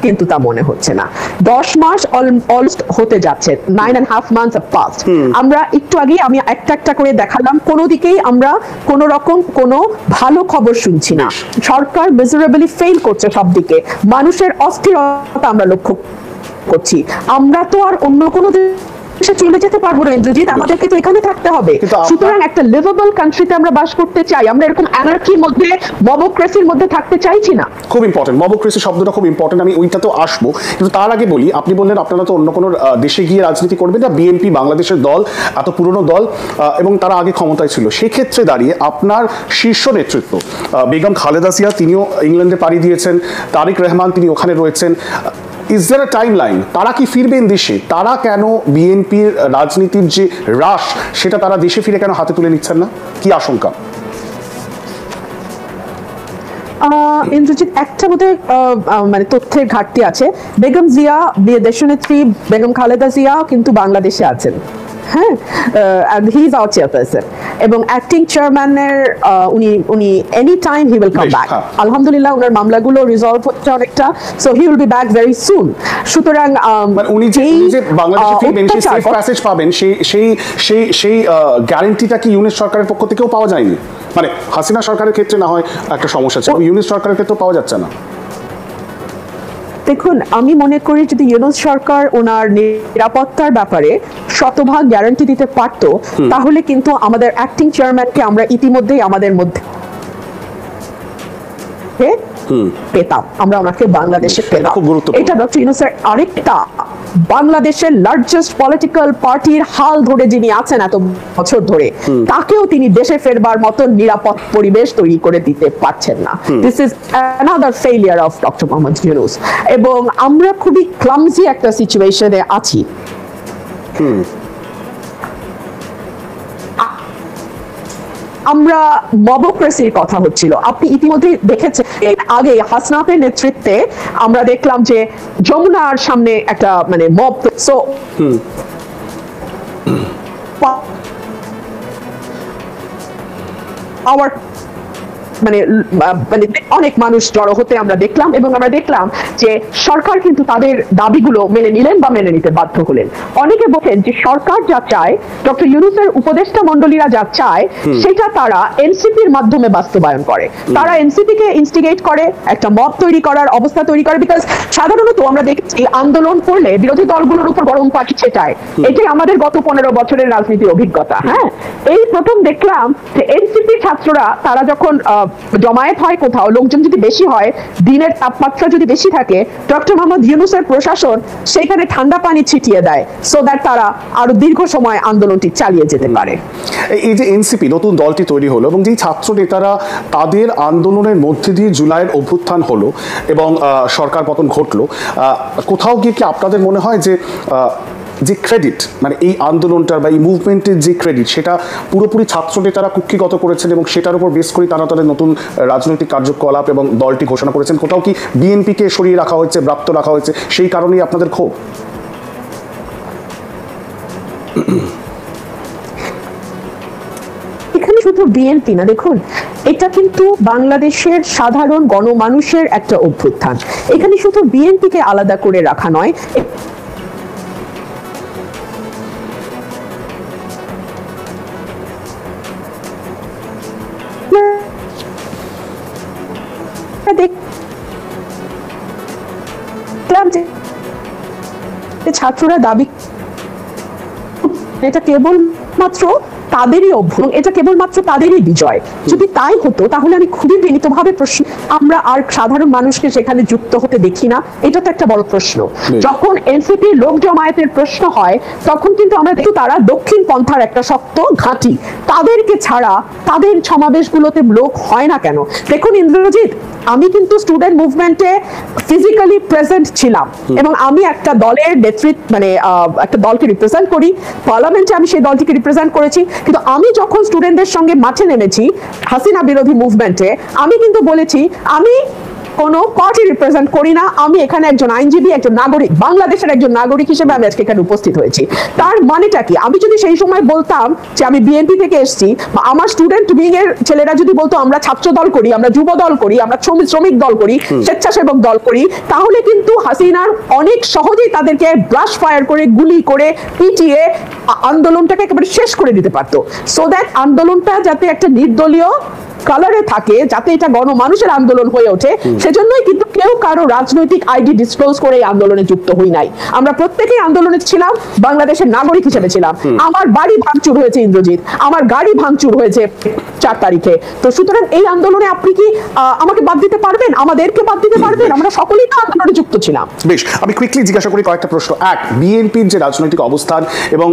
কিন্তু তা মনে হচ্ছে না। 10 মাস অলমোস্ট হতে যাচ্ছে, 9.5 months have passed। আমরা একটু আগে আমি একটা করে দেখালাম, কোনো দিকেই আমরা কোন রকম কোনো ভালো খবর শুনছি না। সরকার মিজারেবলি ফেল করছে সব দিকে, মানুষের অস্থিরতা আমরা লক্ষ্য করছি। আমরা তো আর অন্য কোনো দেশে চলে যেতে পারবো না ইন্দ্রজিৎ, আমাদেরকে তো এখানে থাকতে হবে। সুতরাং একটা লিভেবল কান্ট্রিতে আমরা বাস করতে চাই, আমরা এরকম অ্যানার্কির মধ্যে, মবক্রেসির মধ্যে থাকতে চাইছি না। খুব ইম্পর্টেন্ট, মবক্রেসি শব্দটা খুব ইম্পর্টেন্ট, আমি ওইটাতেও আসবো, কিন্তু তার আগে বলি, আপনি বললেন আপনারা তো অন্য কোনো দেশে গিয়ে রাজনীতি করবেন না, বিএনপি বাংলাদেশের দল, এত পুরনো দল, এবং তারা আগে ক্ষমতায় ছিল, সেক্ষেত্রে দাঁড়িয়ে আপনার শীর্ষ নেতৃত্ব বেগম খালেদা জিয়া, তিনিও ইংল্যান্ডে পাড়ি দিয়েছেন, তারেক রহমান তিনি ওখানে রয়েছেন, is there a time line? তারা কি ফিরবেন দেশে? তারা কেন বিএনপির রাজনীতির যে হ্রাস সেটা তারা দেশে ফিরে কেন হাতে তুলে নিচ্ছেন না? কি আশঙ্কা? ইন্দ্রজিৎ, একটা বোধহয় মানে তথ্যের ঘাটতি আছে। বেগম জিয়া, দেশনেত্রী বেগম খালেদা জিয়া কিন্তু বাংলাদেশে আছেন, হ্যাঁ, and he is our chairperson, এবং অ্যাক্টিং চেয়ারম্যানের উনি any time he will come back. আলহামদুলিল্লাহ ওনার মামলাগুলো রিজলভ হচ্ছে অনেকটা, so he will be back very soon. সুতরাং উনি যে বাংলাদেশে ফিরবেন, সেই সেফ প্যাসেজ পাবেন, সেই গ্যারান্টিটা কি ইউনিট সরকারের পক্ষ থেকেও পাওয়া যায়নি? মানে হাসিনা সরকারের ক্ষেত্রে না হয় একটা সমস্যা ছিল, ইউনিট সরকারের ক্ষেত্রে পাওয়া যাচ্ছে না। দেখুন, আমি মনে করি যদি ইউনূস সরকার ওনার নিরাপত্তার ব্যাপারে শতভাগ গ্যারান্টি দিতে পারতো, তাহলে কিন্তু আমাদের অ্যাক্টিং চেয়ারম্যানকে আমরা ইতিমধ্যেই আমাদের মধ্যে পেতাম, আমরা ওনাকে বাংলাদেশে পেলাম। এটা ডক্টর ইউনূসের আরেকটা বাংলাদেশের লার্জেস্ট পলিটিক্যাল পার্টির হাল ধরে যিনি আছেন এত বছর ধরে, তাকেও তিনি দেশে ফেরবার মতো নিরাপদ পরিবেশ তৈরি করে দিতে পারছেন না। This is another failure of doctor Mohammad Yunus, এবং আমরা খুবই ক্লামজি একটা সিচুয়েশনে আছি। আমরা মবক্রেসির কথা হচ্ছিল, আপনি ইতিমধ্যে দেখেছেন আগে হাসনাতের নেতৃত্বে আমরা দেখলাম যে যমুনার সামনে একটা মানে মব, সো our মানে অনেক মানুষ জড়ো হতে আমরা দেখলাম, এবং আমরা দেখলাম যে সরকার কিন্তু তাদের দাবিগুলো মেনে নিলেন বা মেনে নিতে বাধ্য হলেন। অনেকে বলেন যে সরকার যা চায়, ডক্টর ইউনূসের উপদেষ্টা মণ্ডলীরা যা চায়, সেটা তারা এনসিপির মাধ্যমে বাস্তবায়ন করে, তারা এনসিপি কে ইনস্টিগেট করে, একটা মব তৈরি করার অবস্থা তৈরি করে। বিকজ সাধারণত আমরা দেখছি আন্দোলন করলে বিরোধী দলগুলোর উপর গরম পানি ছেটায়, এটাই আমাদের গত 15 বছরের রাজনীতির অভিজ্ঞতা। হ্যাঁ, এই প্রথম দেখলাম যে এনসিপি ছাত্ররা তারা যখন জমায়েত হয় কোথাও, লোকজন যদি বেশি হয়, দিনের তাপমাত্রা যদি বেশি থাকে, ডক্টর মোহাম্মদ ইউনূসের প্রশাসন সেখানে ঠান্ডা পানি ছিটিয়ে দেয়, সো দ্যাট তারা আরো দীর্ঘ সময় আন্দোলনটি চালিয়ে যেতে পারে। এই যে এনসিপি নতুন দলটি তৈরি হলো, এবং যেই ছাত্র নেতারা তাদের আন্দোলনের মধ্যে দিয়ে জুলাইয়ের অভ্যুত্থান হলো এবং সরকার পতন ঘটলো, কোথাও গিয়ে কি আপনাদের মনে হয় যে ক্রেডিট, মানে এই আন্দোলনটার বা এই মুভমেন্টের যে ক্রেডিট, সেটা পুরোপুরি ছাত্র নেতারা কুক্ষিগত করেছেন এবং সেটার উপর বেস করে তারা তাদের নতুন রাজনৈতিক কার্যকলাপ এবং দলটি ঘোষণা করেছেন? কোথাও কি বিএনপিকে সরিয়ে রাখা হয়েছে, ব্রাত্য রাখা হয়েছে, সেই কারণেই আপনাদের ক্ষোভ? শুধু বিএনপি না, দেখুন এটা কিন্তু বাংলাদেশের সাধারণ গণমানুষের একটা অভ্যুত্থান। এখানে শুধু বিএনপিকে আলাদা করে রাখা নয়, দেখলাম যে ছাত্ররা দাবি এটা কেবলমাত্র তাদেরই অভ্যুত্থান, এটা কেবলমাত্র তাদেরই বিজয়। যদি তাই হতো তাহলে আমি খুবই বিনীতভাবে প্রশ্ন, আমরা আর সাধারণ মানুষকে সেখানে যুক্ত হতে দেখি না, এটা তো একটা বড় প্রশ্ন। যখন এনসিপির লোক জমায়েতের প্রশ্ন হয় তখন কিন্তু আমরা দেখি তারা দক্ষিণ পন্থার একটা শক্ত ঘাঁটি, তাদেরকে ছাড়া তাদের সমাবেশগুলোতে লোক হয় না কেন? দেখুন ইন্দ্রজিৎ, আমি কিন্তু স্টুডেন্ট মুভমেন্টে ফিজিক্যালি প্রেজেন্ট ছিলাম এবং আমি একটা দলের নেতৃত্ব মানে একটা দলকে রিপ্রেজেন্ট করি, পার্লামেন্টে আমি সেই দলটিকে রিপ্রেজেন্ট করেছি। কিন্তু আমি যখন স্টুডেন্টদের সঙ্গে মাঠে নেমেছি হাসিনা বিরোধী মুভমেন্টে, আমি কিন্তু বলেছি আমি কোনো পার্টি রিপ্রেজেন্ট করি না, আমি এখানে একজন আইনজীবী, একজন নাগরিক, বাংলাদেশের একজন নাগরিক হিসেবে আমি আজকে এখানে উপস্থিত হয়েছি। তার মানেটা কি? আমি যদি সেই সময় বলতাম যে আমি বিএনপি থেকে এসেছি, বা আমার স্টুডেন্ট উইং এর ছেলেরা যদি বলতো আমরা ছাত্র দল করি, আমরা যুব দল করি, আমরা শ্রমিক দল করি, স্বেচ্ছাসেবক দল করি, তাহলে কিন্তু হাসিনার অনেক সহজেই তাদেরকে ব্রাশ ফায়ার করে, গুলি করে, পিটিয়ে আন্দোলনটাকে একেবারে শেষ করে দিতে পারতো। সো দ্যাট আন্দোলনটা যাতে একটা নির্দলীয় কালারে থাকে, যাতে এটা গণমানুষের আন্দোলন হয়ে ওঠে, সেজন্যই কিন্তু কেউ কারো রাজনৈতিক আইডি ডিসক্লোজ করে এই আন্দোলনে যুক্ত হই নাই। আমরা প্রত্যেকেই আন্দোলনে ছিলাম, বাংলাদেশের নাগরিক হিসেবে ছিলাম। আমার বাড়ি ভাঙচুর হয়েছে ইন্দ্রজিৎ, আমার গাড়ি ভাঙচুর হয়েছে 4 তারিখে। তো সুতরাং এই আন্দোলনে আপনি কি আমাকে বাদ দিতে পারবেন? আমাদেরকে বাদ দিতে পারবেন? আমরা সকলেই তো আন্দোলনে যুক্ত ছিলাম। বেশ, আমি কুইকলি জিজ্ঞাসা করি কয়েকটা প্রশ্ন। এক, বিএনপির যে রাজনৈতিক অবস্থান এবং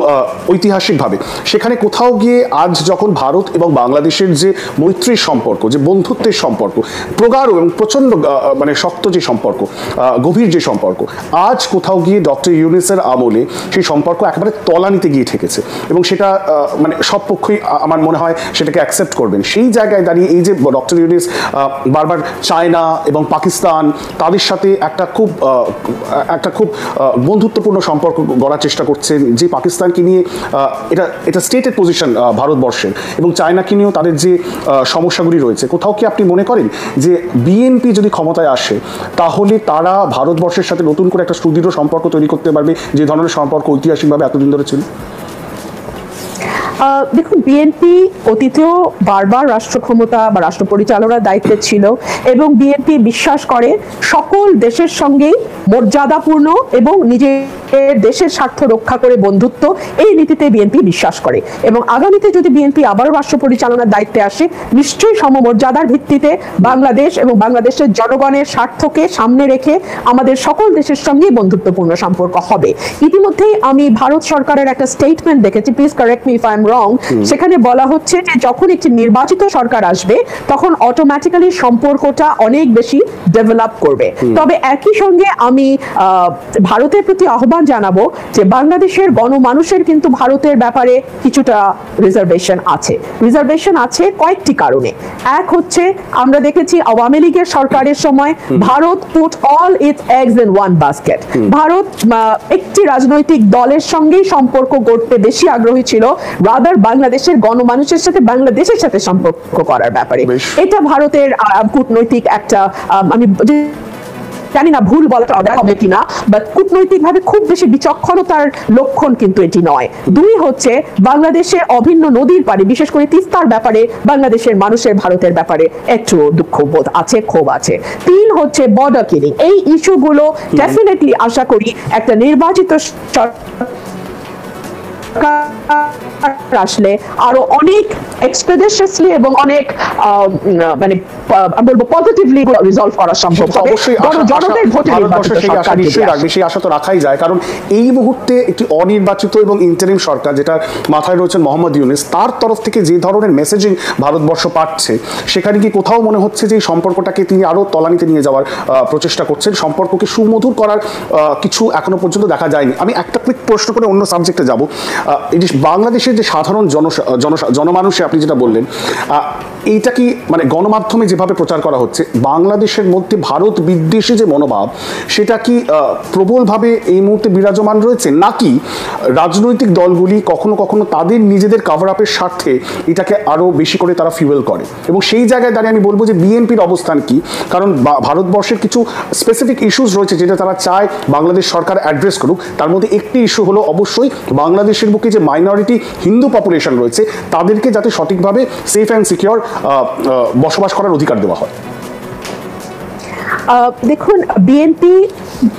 ঐতিহাসিকভাবে সেখানে কোথাও গিয়ে আজ যখন ভারত এবং বাংলাদেশের যে মৈত্রী সম্পর্ক, যে বন্ধুত্বের সম্পর্ক, প্রগাঢ় এবং প্রচন্ড মানে শক্ত যে সম্পর্ক, গভীর যে সম্পর্ক, আজ কোথাও গিয়ে ডক্টর ইউনূসের আমলে সেই সম্পর্ক একেবারে তলানিতে গিয়ে ঠেকেছে এবং সেটা মানে সব পক্ষই আমার মনে হয় সেটাকে অ্যাকসেপ্ট করবেন। সেই জায়গায় দাঁড়িয়ে এই যে ডক্টর ইউনূস বারবার চায়না এবং পাকিস্তান তাদের সাথে একটা খুব বন্ধুত্বপূর্ণ সম্পর্ক গড়ার চেষ্টা করছেন, যে পাকিস্তানকে নিয়ে এটা স্টেটেড পজিশন ভারতবর্ষের, এবং চায়নাকে নিয়েও তাদের যে সমস্যাগুলি রয়েছে, কোথাও কি আপনি মনে করেন যে বিএনপি যদি ক্ষমতায় আসে তাহলে তারা ভারতবর্ষের সাথে নতুন করে একটা সুদৃঢ় সম্পর্ক তৈরি করতে পারবে, যে ধরনের সম্পর্ক ঐতিহাসিকভাবে এতদিন ধরে ছিল? দেখুন, বিএনপি অতীতেও বারবার রাষ্ট্র ক্ষমতা বা রাষ্ট্র পরিচালনার দায়িত্বে ছিল এবং বিএনপি বিশ্বাস করে সকল দেশের সঙ্গেই মর্যাদাপূর্ণ এবং নিজের দেশের স্বার্থ রক্ষা করে বন্ধুত্ব, এই নীতিতে বিএনপি বিশ্বাস করে। এবং আগামীতে যদি বিএনপি আবারও রাষ্ট্র পরিচালনার দায়িত্বে আসে, নিশ্চয়ই সমমর্যাদার ভিত্তিতে বাংলাদেশ এবং বাংলাদেশের জনগণের স্বার্থকে সামনে রেখে আমাদের সকল দেশের সঙ্গে বন্ধুত্বপূর্ণ সম্পর্ক হবে। ইতিমধ্যেই আমি ভারত সরকারের একটা স্টেটমেন্ট দেখেছি, please correct me if I am রং, সেখানে বলা হচ্ছে যে যখন একটি নির্বাচিত সরকার আসবে তখন অটোমেটিক্যালি সম্পর্কটা অনেক বেশি ডেভেলপ করবে। তবে একই সঙ্গে আমি ভারতের প্রতি আহ্বান জানাবো যে বাংলাদেশের গণমানুষের কিন্তু ভারতের ব্যাপারে কিছুটা রিজার্ভেশন আছে কয়েকটি কারণে। এক হচ্ছে, আমরা দেখেছি আওয়ামী লীগের সরকারের সময় Bharat put all it's eggs in one basket. Bharat একটি রাজনৈতিক দলের সঙ্গেই সম্পর্ক গড়তে বেশি আগ্রহী ছিল রাদার বাংলাদেশের গণমানুষের সাথে বাংলাদেশের সাথে সম্পর্ক করার ব্যাপারে। এটা ভারতের কূটনৈতিক একটা, আমি জানি না ভুল বলাটা অবাক হবে কিনা, বাট কূটনৈতিকভাবে খুব বেশি বিচক্ষণতার লক্ষণ কিন্তু এটি নয়। দুই হচ্ছে, বাংলাদেশের অভিন্ন নদীর পাড়ে, বিশেষ করে তিস্তার ব্যাপারে বাংলাদেশের মানুষের ভারতের ব্যাপারে একটু দুঃখবোধ আছে, ক্ষোভ আছে। তিন হচ্ছে বর্ডার কিলিং। এই ইস্যুগুলো ডেফিনেটলি আশা করি একটা নির্বাচিত আসলে আরো অনেক এক্সপেডিশিয়াসলি এবং অনেক মানে বলবো পজিটিভলি রিজলভ করা সম্ভব হবে। জনগণের ভোটে সেই আশা তো রাখাই যায়, কারণ এই মুহূর্তে একটি অনির্বাচিত এবং ইন্টারিম সরকার, যেটা মাথায় রয়েছেন মোহাম্মদ ইউনূস, তার তরফ থেকে যে ধরনের মেসেজিং ভারতবর্ষ পাচ্ছে, সেখানে কি কোথাও মনে হচ্ছে যে এই সম্পর্কটাকে তিনি আরো তলানিতে নিয়ে যাওয়ার প্রচেষ্টা করছেন, সম্পর্ককে সুমধুর করার কিছু এখনো পর্যন্ত দেখা যায়নি? আমি একটা ক্লিক প্রশ্ন করে অন্য সাবজেক্টে যাব। বাংলাদেশের যে সাধারণ জনমানুষে আপনি যেটা বললেন, এইটা কি মানে গণমাধ্যমে যেভাবে প্রচার করা হচ্ছে বাংলাদেশের মধ্যে ভারত বিদ্বেষী যে মনোভাব সেটা কি প্রবলভাবে এই মুহূর্তে বিরাজমান রয়েছে, নাকি রাজনৈতিক দলগুলি কখনো কখনো তাদের নিজেদের কাভার আপের স্বার্থে এটাকে আরো বেশি করে তারা ফিউয়েল করে? এবং সেই জায়গায় দাঁড়িয়ে আমি বলবো যে বিএনপির অবস্থান কি, কারণ ভারতবর্ষের কিছু স্পেসিফিক ইস্যুস রয়েছে যেটা তারা চায় বাংলাদেশ সরকার অ্যাড্রেস করুক। তার মধ্যে একটি ইস্যু হলো অবশ্যই বাংলাদেশের বুকে যে মাইনরিটি হিন্দু পপুলেশন রয়েছে তাদেরকে যাতে সঠিকভাবে সেফ অ্যান্ড সিকিউর বসবাস করার অধিকার দেওয়া হয়। দেখুন, বিএনপি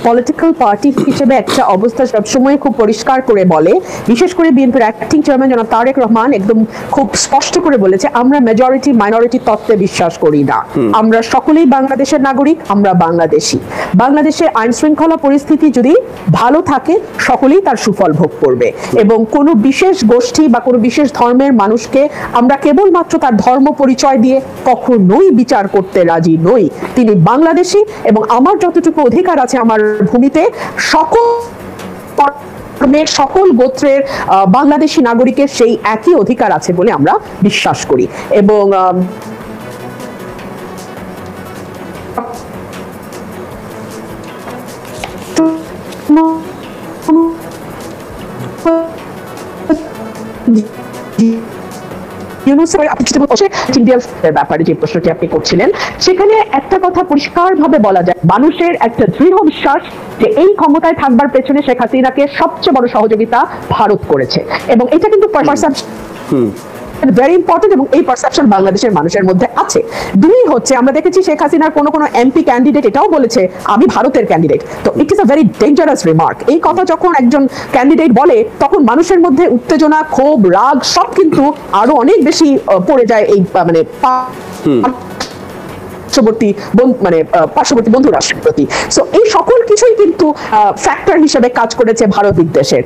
পলিটিক্যাল পার্টি হিসেবে একটা অবস্থা সবসময় খুব পরিষ্কার করে বলে, বিশেষ করে বিএনপির অ্যাক্টিং চেয়ারম্যান জনাব তারেক রহমান একদম খুব স্পষ্ট করে বলেছে, আমরা মেজরিটি মাইনরিটি তত্ত্বে বিশ্বাস করি না। আমরা সকলেই বাংলাদেশের নাগরিক, আমরা বাংলাদেশি। বাংলাদেশের আইন শৃঙ্খলা পরিস্থিতি যদি ভালো থাকে সকলেই তার সুফল ভোগ করবে, এবং কোনো বিশেষ গোষ্ঠী বা কোনো বিশেষ ধর্মের মানুষকে আমরা কেবলমাত্র তার ধর্ম পরিচয় দিয়ে কখনোই বিচার করতে রাজি নই। তিনি বাংলাদেশি এবং আমার যতটুকু অধিকার আছে আমার ভূমিতে সকল গোত্রের বাংলাদেশি নাগরিকের সেই একই অধিকার আছে বলে আমরা বিশ্বাস করি। এবং ব্যাপারে যে প্রশ্নটি আপনি করছিলেন সেখানে একটা কথা পরিষ্কারভাবে বলা যায়, মানুষের একটা দৃঢ় বিশ্বাস যে এই ক্ষমতায় থাকবার পেছনে শেখ হাসিনাকে সবচেয়ে বড় সহযোগিতা ভারত করেছে, এবং এটা কিন্তু ভেরি ইম্পর্টেন্ট, এবং এই পারসেপশন বাংলাদেশের মানুষের মধ্যে আছে। দুই হচ্ছে, আমরা দেখেছি শেখ হাসিনার কোনো এমপি ক্যান্ডিডেট এটাও বলেছে আমি ভারতের ক্যান্ডিডেট। তো it is a very dangerous remark. এই কথা যখন একজন ক্যান্ডিডেট বলে তখন মানুষের মধ্যে উত্তেজনা, ক্ষোভ, রাগ সব কিন্তু আরো অনেক বেশি পড়ে যায় এই মানে পার্শ্ববর্তী বন্ধু রাষ্ট্রের প্রতি। সো এই সকল কিছুই কিন্তু ফ্যাক্টর হিসেবে কাজ করেছে ভারত বিদ্বেষের।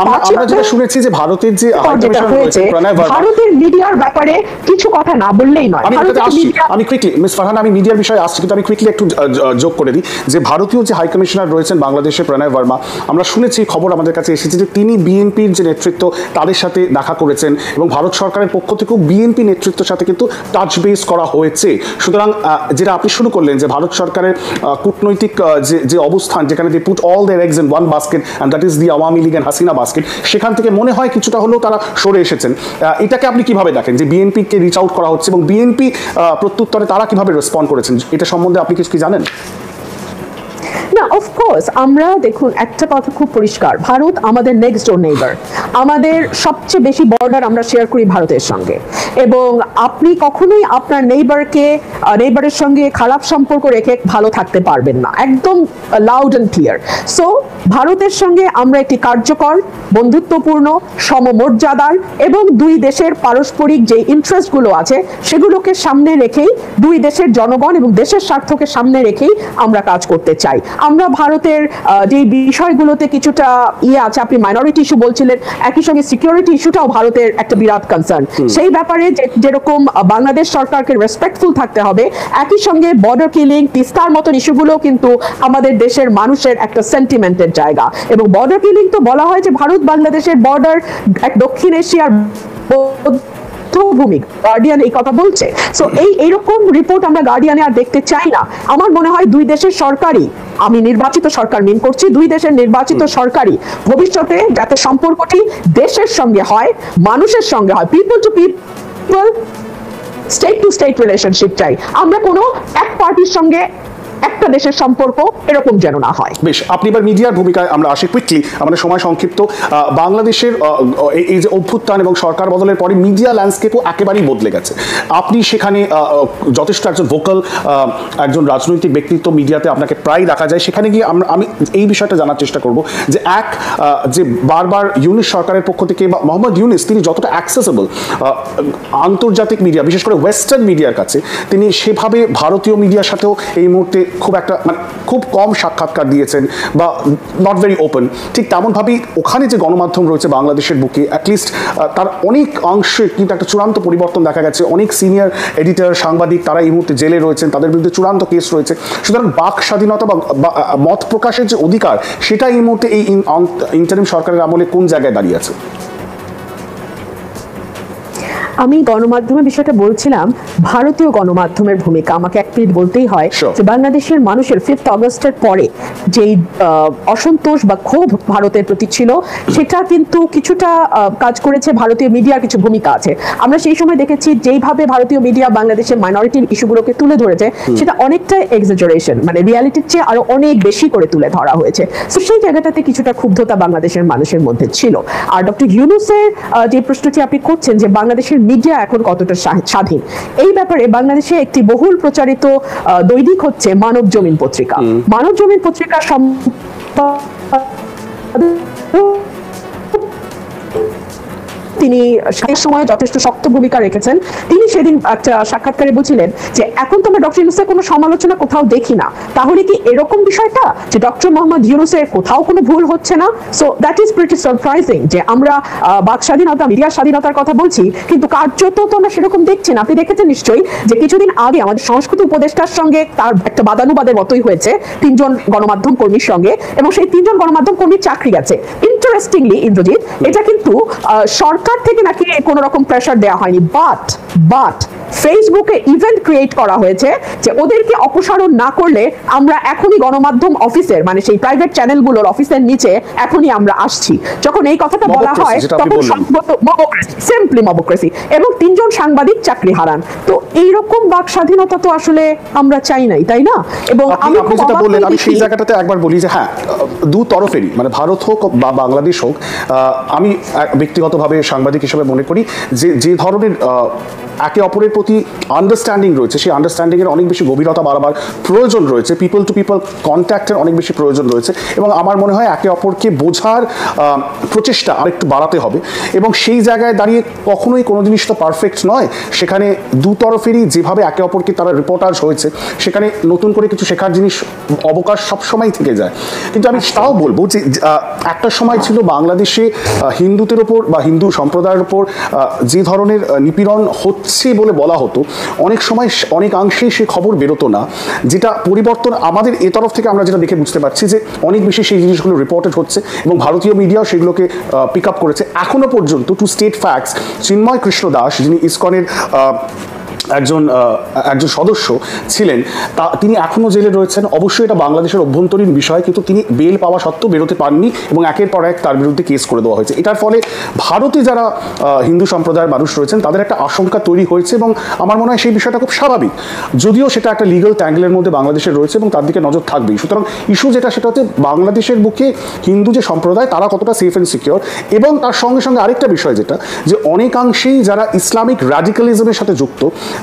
আমরা যেটা শুনেছি যে ভারতের যে ভারতের মিডিয়ার ব্যাপারে কিছু কথা না বললেই নয়। আমি কুইকলি মিস ফারহানা, আমি মিডিয়ার বিষয়ে আসছি, কিন্তু আমি কুইকলি একটু যোগ করে দিই যে ভারতীয় যে হাই কমিশনার রয়েছেন বাংলাদেশে প্রণয় ভার্মা, আমরা শুনেছি, খবর আমাদের কাছে এসেছে যে তিনি বিএনপির যে নেতৃত্ব তাদের সাথে দেখা করেছেন এবং ভারত সরকারের পক্ষ থেকেও বিএনপি নেতৃত্বের সাথে কিন্তু টাচ বেস করা হয়েছে। সুতরাং যেটা আপনি শুরু করলেন যে ভারত সরকারের কূটনৈতিক যে অবস্থান, যেখানে they put all their eggs in one basket and that is the Awami League and Hasina basket, সেখান থেকে মনে হয় কিছুটা হলেও তারা সরে এসেছেন। এটাকে আপনি কিভাবে দেখেন যে বিএনপিকে রিচ আউট করা হচ্ছে এবং বিএনপি প্রত্যুত্তরে তারা কিভাবে রেসপন্ড করেছেন, এটা সম্বন্ধে আপনি কিছু কি জানেন? না, অফকোর্স আমরা দেখুন একটা কথা খুব পরিষ্কার, ভারত আমাদের নেক্সট ডোর নেইবার, আমাদের সবচেয়ে বেশি বর্ডার আমরা শেয়ার করি ভারতের সঙ্গে, এবং আপনি কখনোই আপনার নেইবারের সঙ্গে খারাপ সম্পর্ক রেখে ভালো থাকতে পারবেন না, একদম লাউড অ্যান্ড ক্লিয়ার। সো ভারতের সঙ্গে আমরা একটি কার্যকর, বন্ধুত্বপূর্ণ, সমমর্যাদার এবং দুই দেশের পারস্পরিক যে ইন্টারেস্টগুলো আছে সেগুলোকে সামনে রেখেই, দুই দেশের জনগণ এবং দেশের স্বার্থকে সামনে রেখেই আমরা কাজ করতে চাই। আমরা ভারতের যে বিষয়গুলোতে কিছুটা আছে, আপনি মাইনরিটি ইস্যু বলছিলেন, একই সঙ্গে সিকিউরিটি ইস্যুটাও ভারতের একটা বিরাট কনসার্ন। সেই ব্যাপারে যেরকম বাংলাদেশ সরকারকে রেসপেক্টফুল থাকতে হবে, একই সঙ্গে বর্ডার কিলিং, তিস্তার মতন ইস্যুগুলো কিন্তু আমাদের দেশের মানুষের একটা সেন্টিমেন্টের জায়গা। এবং বর্ডার কিলিং তো বলা হয় যে ভারত বাংলাদেশের বর্ডার এক দক্ষিণ এশিয়ার ভূমি, গার্ডিয়ান এই কথা বলছে। সো এইরকম রিপোর্ট আমরা গার্ডিয়ানে আর দেখতে চাই না। আমার মনে হয় দুই দেশের সরকারই, আমি নির্বাচিত সরকার মিন করছি, দুই দেশের নির্বাচিত সরকারই ভবিষ্যতে যাতে সম্পর্কটি দেশের সঙ্গে হয়, মানুষের সঙ্গে হয়, people to people, state to state relationship চাই। আমরা কোনো এক পার্টির সঙ্গে একটা দেশের সম্পর্ক এরকম যেন না হয়। বেশ, আপনি এবার মিডিয়ার ভূমিকায় আমরা আসি কুইকলি, আমাদের সময় সংক্ষিপ্ত। বাংলাদেশের এই যে অভ্যুত্থান এবং সরকার বদলের পরে মিডিয়া ল্যান্ডস্কেপও একেবারেই বদলে গেছে। আপনি সেখানে যথেষ্ট একজন ভোকাল একজন রাজনৈতিক ব্যক্তিত্ব, মিডিয়াতে আপনাকে প্রায় দেখা যায়। সেখানে গিয়ে আমি এই বিষয়টা জানার চেষ্টা করব যে যে বারবার ইউনিস সরকারের পক্ষ থেকে বা মোহাম্মদ ইউনিস তিনি যতটা অ্যাক্সেসেবল আন্তর্জাতিক মিডিয়া, বিশেষ করে ওয়েস্টার্ন মিডিয়ার কাছে, তিনি সেভাবে ভারতীয় মিডিয়ার সাথেও এই মুহূর্তে খুব একটা মানে খুব কম সাক্ষাৎকার দিয়েছেন বা নট ভেরি ওপেন। ঠিক তেমনভাবেই ওখানে যে গণমাধ্যম রয়েছে বাংলাদেশের বুকে, অ্যাটলিস্ট তার অনেক অংশে কিন্তু একটা চূড়ান্ত পরিবর্তন দেখা গেছে। অনেক সিনিয়র এডিটর, সাংবাদিক তারা এই মুহূর্তে জেলে রয়েছেন, তাদের বিরুদ্ধে চূড়ান্ত কেস রয়েছে। সুতরাং বাক স্বাধীনতা বা মত প্রকাশের যে অধিকার, সেটা এই মুহূর্তে এই ইন্টারিম সরকারের আমলে কোন জায়গায় দাঁড়িয়ে আছে? আমি গণমাধ্যমের বিষয়টা বলছিলাম, ভারতীয় গণমাধ্যমের ভূমিকা আমাকে এক মিনিট বলতেই হয় যে বাংলাদেশের মানুষের 5 অগস্টের পরে যেই অসন্তোষ বা ক্ষোভ ভারতের প্রতি ছিল, সেটা কিন্তু কিছুটা কাজ করেছে ভারতীয় মিডিয়ার কিছু ভূমিকা আছে। আমরা সেই সময় দেখেছি যেইভাবে ভারতীয় মিডিয়া বাংলাদেশের মাইনরিটির ইস্যুগুলোকে তুলে ধরেছে, সেটা অনেকটা এক্সাজারেশন, মানে রিয়ালিটির চেয়ে আরো অনেক বেশি করে তুলে ধরা হয়েছে। তো সেই জায়গাটাতে কিছুটা ক্ষুব্ধতা বাংলাদেশের মানুষের মধ্যে ছিল। আর ডক্টর ইউনূসের যে প্রশ্নটি আপনি করছেন যে বাংলাদেশের মিডিয়া এখন কতটা স্বাধীন, এই ব্যাপারে বাংলাদেশে একটি বহুল প্রচারিত দৈনিক হচ্ছে মানব জমিন পত্রিকা। মানব জমিন পত্রিকার তিনি সেই সময় যথেষ্ট শক্ত ভূমিকা রেখেছেন। তিনি সেদিন একটা সাক্ষাৎকারে বলছিলেন যে এখন তো আমরা ডক্টর ইউনূসের কোনো সমালোচনা কোথাও দেখি না, তাহলে কি এরকম বিষয়টা যে ডক্টর মোহাম্মদ ইউনূসের কোথাও কোনো ভুল হচ্ছে না? So that is pretty surprising যে আমরা বাক স্বাধীনতা, মিডিয়ার স্বাধীনতার কথা বলছি, কিন্তু কার্যত তো আমরা সেরকম দেখছি না। আপনি দেখেছেন নিশ্চয়ই যে কিছুদিন আগে আমাদের সংস্কৃতি উপদেষ্টার সঙ্গে তার একটা বাদানুবাদের মতোই হয়েছে 3 জন গণমাধ্যম কর্মীর সঙ্গে, এবং সেই 3 জন গণমাধ্যম কর্মীর চাকরি গেছে। ইন্টারেস্টিংলি ইন্দ্রজিৎ, এটা কিন্তু সরকার থেকে নাকি কোনো রকম প্রেসার দেওয়া হয়নি, বাট ফেসবুকে ইভেন্ট ক্রিয়েট করা হয়েছে যে ওদেরকে অপসারণ না করলে আমরা এখনই গণমাধ্যম অফিসের, মানে সেই প্রাইভেট চ্যানেলগুলোর অফিসের নিচে এখনই আমরা আসছি। যখন এই কথাটা বলা হয় তখন সিম্পলি মবক্রেসি, এবং 3 জন সাংবাদিক চাকরি হারান। তো এইরকম বাক স্বাধীনতা তো আসলে আমরা চাই নাই, তাই না? এবং আপনি যেটা বললেন, আমি সেই জায়গাটাতে একবার বলি যে হ্যাঁ, দু তরফেরই, মানে ভারত হোক বা বাংলাদেশ হোক, আমি ব্যক্তিগতভাবে সাংবাদিক হিসেবে মনে করি যে ধরনের একে অপরের প্রতি আন্ডারস্ট্যান্ডিং রয়েছে, সেই আন্ডারস্ট্যান্ডিংয়ের অনেক বেশি গভীরতা বাড়াবার প্রয়োজন রয়েছে, পিপল টু পিপল কন্ট্যাক্টের অনেক বেশি প্রয়োজন রয়েছে, এবং আমার মনে হয় একে অপরকে বোঝার প্রচেষ্টা আরেকটু বাড়াতে হবে। এবং সেই জায়গায় দাঁড়িয়ে কখনোই কোনো জিনিস তো পারফেক্ট নয়, সেখানে দু তরফেরই যেভাবে একে অপরকে তারা রিপোর্টাজ হয়েছে, সেখানে নতুন করে কিছু শেখার জিনিস অবকাশ সবসময় থেকে যায়। কিন্তু আমি তাও বলবো যে একটা সময় ছিল বাংলাদেশে হিন্দুদের ওপর বা হিন্দু সম্প্রদায়ের ওপর যে ধরনের নিপীড়ন হচ্ছে বলে বলা হতো, অনেক সময় অনেকাংশেই সে খবর বেরোতো না, যেটা পরিবর্তন আমাদের এ তরফ থেকে আমরা যেটা দেখে বুঝতে পারছি যে অনেক বেশি সেই জিনিসগুলো রিপোর্টেড হচ্ছে, এবং ভারতীয় মিডিয়াও সেগুলোকে পিক আপ করেছে। এখনো পর্যন্ত two state facts, Chinmoy Krishna Das, যিনি ইসকনের একজন সদস্য ছিলেন, তিনি এখনও জেলে রয়েছেন। অবশ্যই এটা বাংলাদেশের অভ্যন্তরীণ বিষয়, কিন্তু তিনি বেল পাওয়া সত্ত্বেও বেরোতে পারেননি, এবং একের পর এক তার বিরুদ্ধে কেস করে দেওয়া হয়েছে। এটার ফলে ভারতে যারা হিন্দু সম্প্রদায়ের মানুষ রয়েছেন তাদের একটা আশঙ্কা তৈরি হয়েছে, এবং আমার মনে হয় সেই বিষয়টা খুব স্বাভাবিক, যদিও সেটা একটা লিগাল ট্যাঙ্গেলের মধ্যে বাংলাদেশের রয়েছে এবং তার দিকে নজর থাকবেই। সুতরাং ইস্যু যেটা, সেটা হচ্ছে বাংলাদেশের বুকে হিন্দু যে সম্প্রদায় তারা কতটা সেফ অ্যান্ড সিকিওর, এবং তার সঙ্গে সঙ্গে আরেকটা বিষয় যেটা, যে অনেকাংশেই যারা ইসলামিক র্যাডিক্যালিজমের সাথে যুক্ত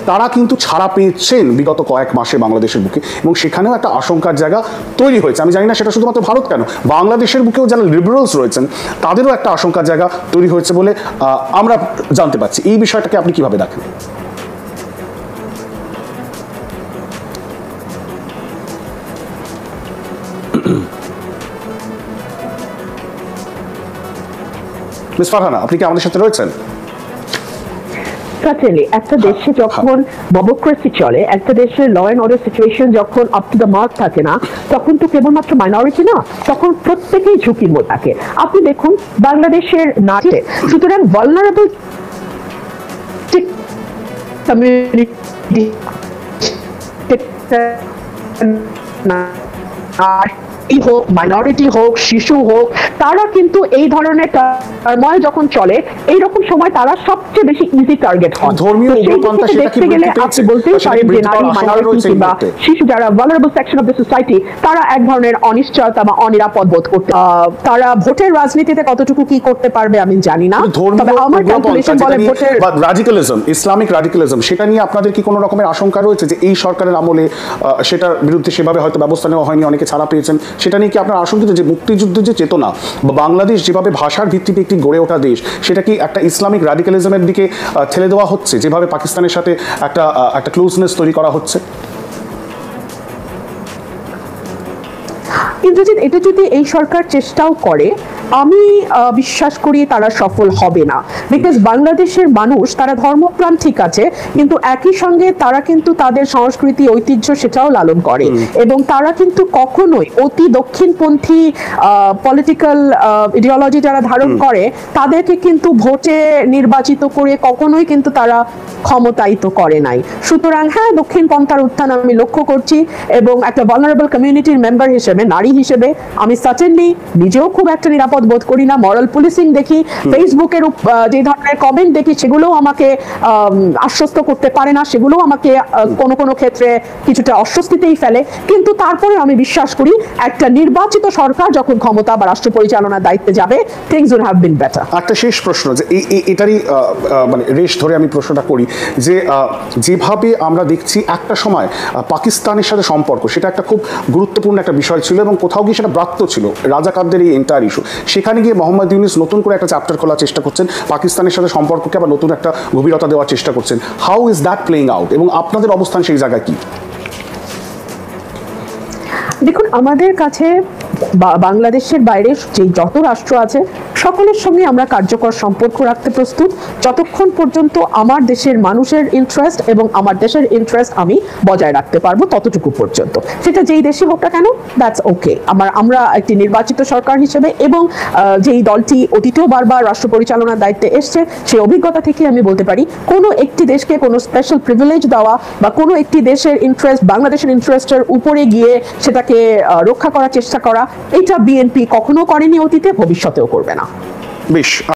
তারা কিন্তু ছাড়া পেয়েছেন বিগত কয়েক মাসে বাংলাদেশের বুকে, এবং সেখানেও একটা আশঙ্কার জায়গা তৈরি হয়েছে। আমি জানি না সেটা শুধুমাত্র ভারত কেন, বাংলাদেশের বুকেও যারা লিবারেলস রয়েছেন তাদেরও একটা আশঙ্কার জায়গা তৈরি হয়েছে বলে আমরা জানতে পারছি। এই বিষয়টাকে আপনি কিভাবে দেখেন? মিস ফারহানা, আপনি কি আমাদের সাথে রয়েছেন? একটা দেশে যখন ডেমোক্রেসি চলে, একটা দেশের ল এন্ড অর্ডার সিচুয়েশন যখন আপ টু দ্য মার্ক থাকে না, তখন তো কেবলমাত্র মাইনরিটি না, তখন প্রত্যেকেই ঝুঁকির মধ্যে থাকে। আপনি দেখুন বাংলাদেশের নাটে, সুতরাং ভালনারেবল কমিউনিটি হোক, মাইনরিটি হোক, শিশু হোক, তারা কিন্তু এই ধরনের টার্ময়েল যখন চলে, এইরকম সময় তারা সবচেয়ে বেশি ইজি টার্গেট হয়। দেখতে গেলে আপনি বলতেই পারেন যে নারী, মাইনরিটি কিংবা শিশু, যারা vulnerable section of the society, তারা এক ধরনের অনিশ্চয়তা বা অনিরাপদ বোধ করতে, তারা ভোটের রাজনীতিতে কতটুকু কি করতে পারবে আমি জানি না, তবে আমার ক্যালকুলেশন বলে ভোটের রাডিক্যালিজম, ইসলামিক রাডিক্যালিজম, সেটা নিয়ে আপনাদের কি কোনো রকমের আশঙ্কা রয়েছে যে এই সরকারের আমলে সেটার বিরুদ্ধে সেভাবে হয়তো ব্যবস্থা নেওয়া হয়নি, অনেকে ছাড়া পেয়েছেন, সেটা নিয়ে কি আপনার আশঙ্কিত যে মুক্তিযুদ্ধের যে চেতনা বা বাংলাদেশ যেভাবে ভাষার ভিত্তিতে একটি গড়ে ওঠা দেশ, সেটা কি একটা ইসলামিক রাডিক্যালিজমের দিকে ঠেলে দেওয়া হচ্ছে, যেভাবে পাকিস্তানের সাথে একটা ক্লোজনেস তৈরি করা হচ্ছে? ইন্দ্রজিৎ, এটা যদি এই সরকার চেষ্টাও করে, আমি বিশ্বাস করি তারা সফল হবে না। বিকজ বাংলাদেশের মানুষ তারা ধর্মপ্রাণ ঠিক আছে, কিন্তু একই সঙ্গে তারা কিন্তু তাদের সংস্কৃতি ঐতিহ্য সেটাও লালন করে, এবং তারা কিন্তু কখনোই অতি দক্ষিণপন্থী পলিটিক্যাল ইডিওলজি যারা ধারণ করে তাদেরকে কিন্তু ভোটে নির্বাচিত করে কখনোই কিন্তু তারা ক্ষমতায়িত করে নাই। সুতরাং হ্যাঁ, দক্ষিণ পন্থার উত্থান আমি লক্ষ্য করছি, এবং একটা ভালনারেবল কমিউনিটির মেম্বার হিসেবে, নারী হিসেবে আমি সার্টেনলি নিজেও খুব একটা নিরাপদ বোধ করি না। মরাল পুলিশিং দেখি, ফেসবুকের যে ধরনের কমেন্ট দেখি, সেগুলোও আমাকে আশ্বস্ত করতে পারে না, সেগুলোও আমাকে কোনো কোনো ক্ষেত্রে কিছুটা অস্বস্তিতেই ফেলে। কিন্তু তারপরে আমি বিশ্বাস করি একটা নির্বাচিত সরকার যখন ক্ষমতা বা রাষ্ট্র পরিচালনার দায়িত্বে যাবে, things will have been better. একটা শেষ প্রশ্ন, যে এটারই মানে রেশ ধরে আমি প্রশ্নটা করি, যে যেভাবে আমরা দেখছি একটা সময় পাকিস্তানের সাথে সম্পর্ক, সেটা একটা খুব গুরুত্বপূর্ণ একটা বিষয় ছিল, এবং কোথাও গিয়ে সেটা ব্রাত্য ছিল রাজাকারদের এই এন্টায়ার ইস্যু। সেখানে গিয়ে মোহাম্মদ ইউনূস নতুন করে একটা চ্যাপ্টার খোলার চেষ্টা করছেন, পাকিস্তানের সাথে সম্পর্ককে আবার নতুন একটা গভীরতা দেওয়ার চেষ্টা করছেন। How is that playing out, এবং আপনাদের অবস্থান সেই জায়গায় কি? দেখুন, আমাদের কাছে বাংলাদেশের বাইরে যে যত রাষ্ট্র আছে সকলের সঙ্গে আমরা কার্যকর সম্পর্ক রাখতে প্রস্তুত, যতক্ষণ পর্যন্ত আমার দেশের মানুষের ইন্টারেস্ট এবং আমার দেশের ইন্টারেস্ট আমি বজায় রাখতে পারবো, ততটুকু পর্যন্ত। সেটা যেই দেশে হোক না কেন, দ্যাটস ওকে। আমরা একটি নির্বাচিত সরকার হিসেবে, এবং যেই দলটি অতীতেও বারবার রাষ্ট্র পরিচালনার দায়িত্বে এসছে, সেই অভিজ্ঞতা থেকে আমি বলতে পারি, কোনো একটি দেশকে কোনো স্পেশাল প্রিভিলেজ দেওয়া বা কোনো একটি দেশের ইন্টারেস্ট বাংলাদেশের ইন্টারেস্টের উপরে গিয়ে সেটাকে রক্ষা করার চেষ্টা করা, এটা বিএনপি কখনো করেনি অতীতে, ভবিষ্যতেও করবে না। বেশ।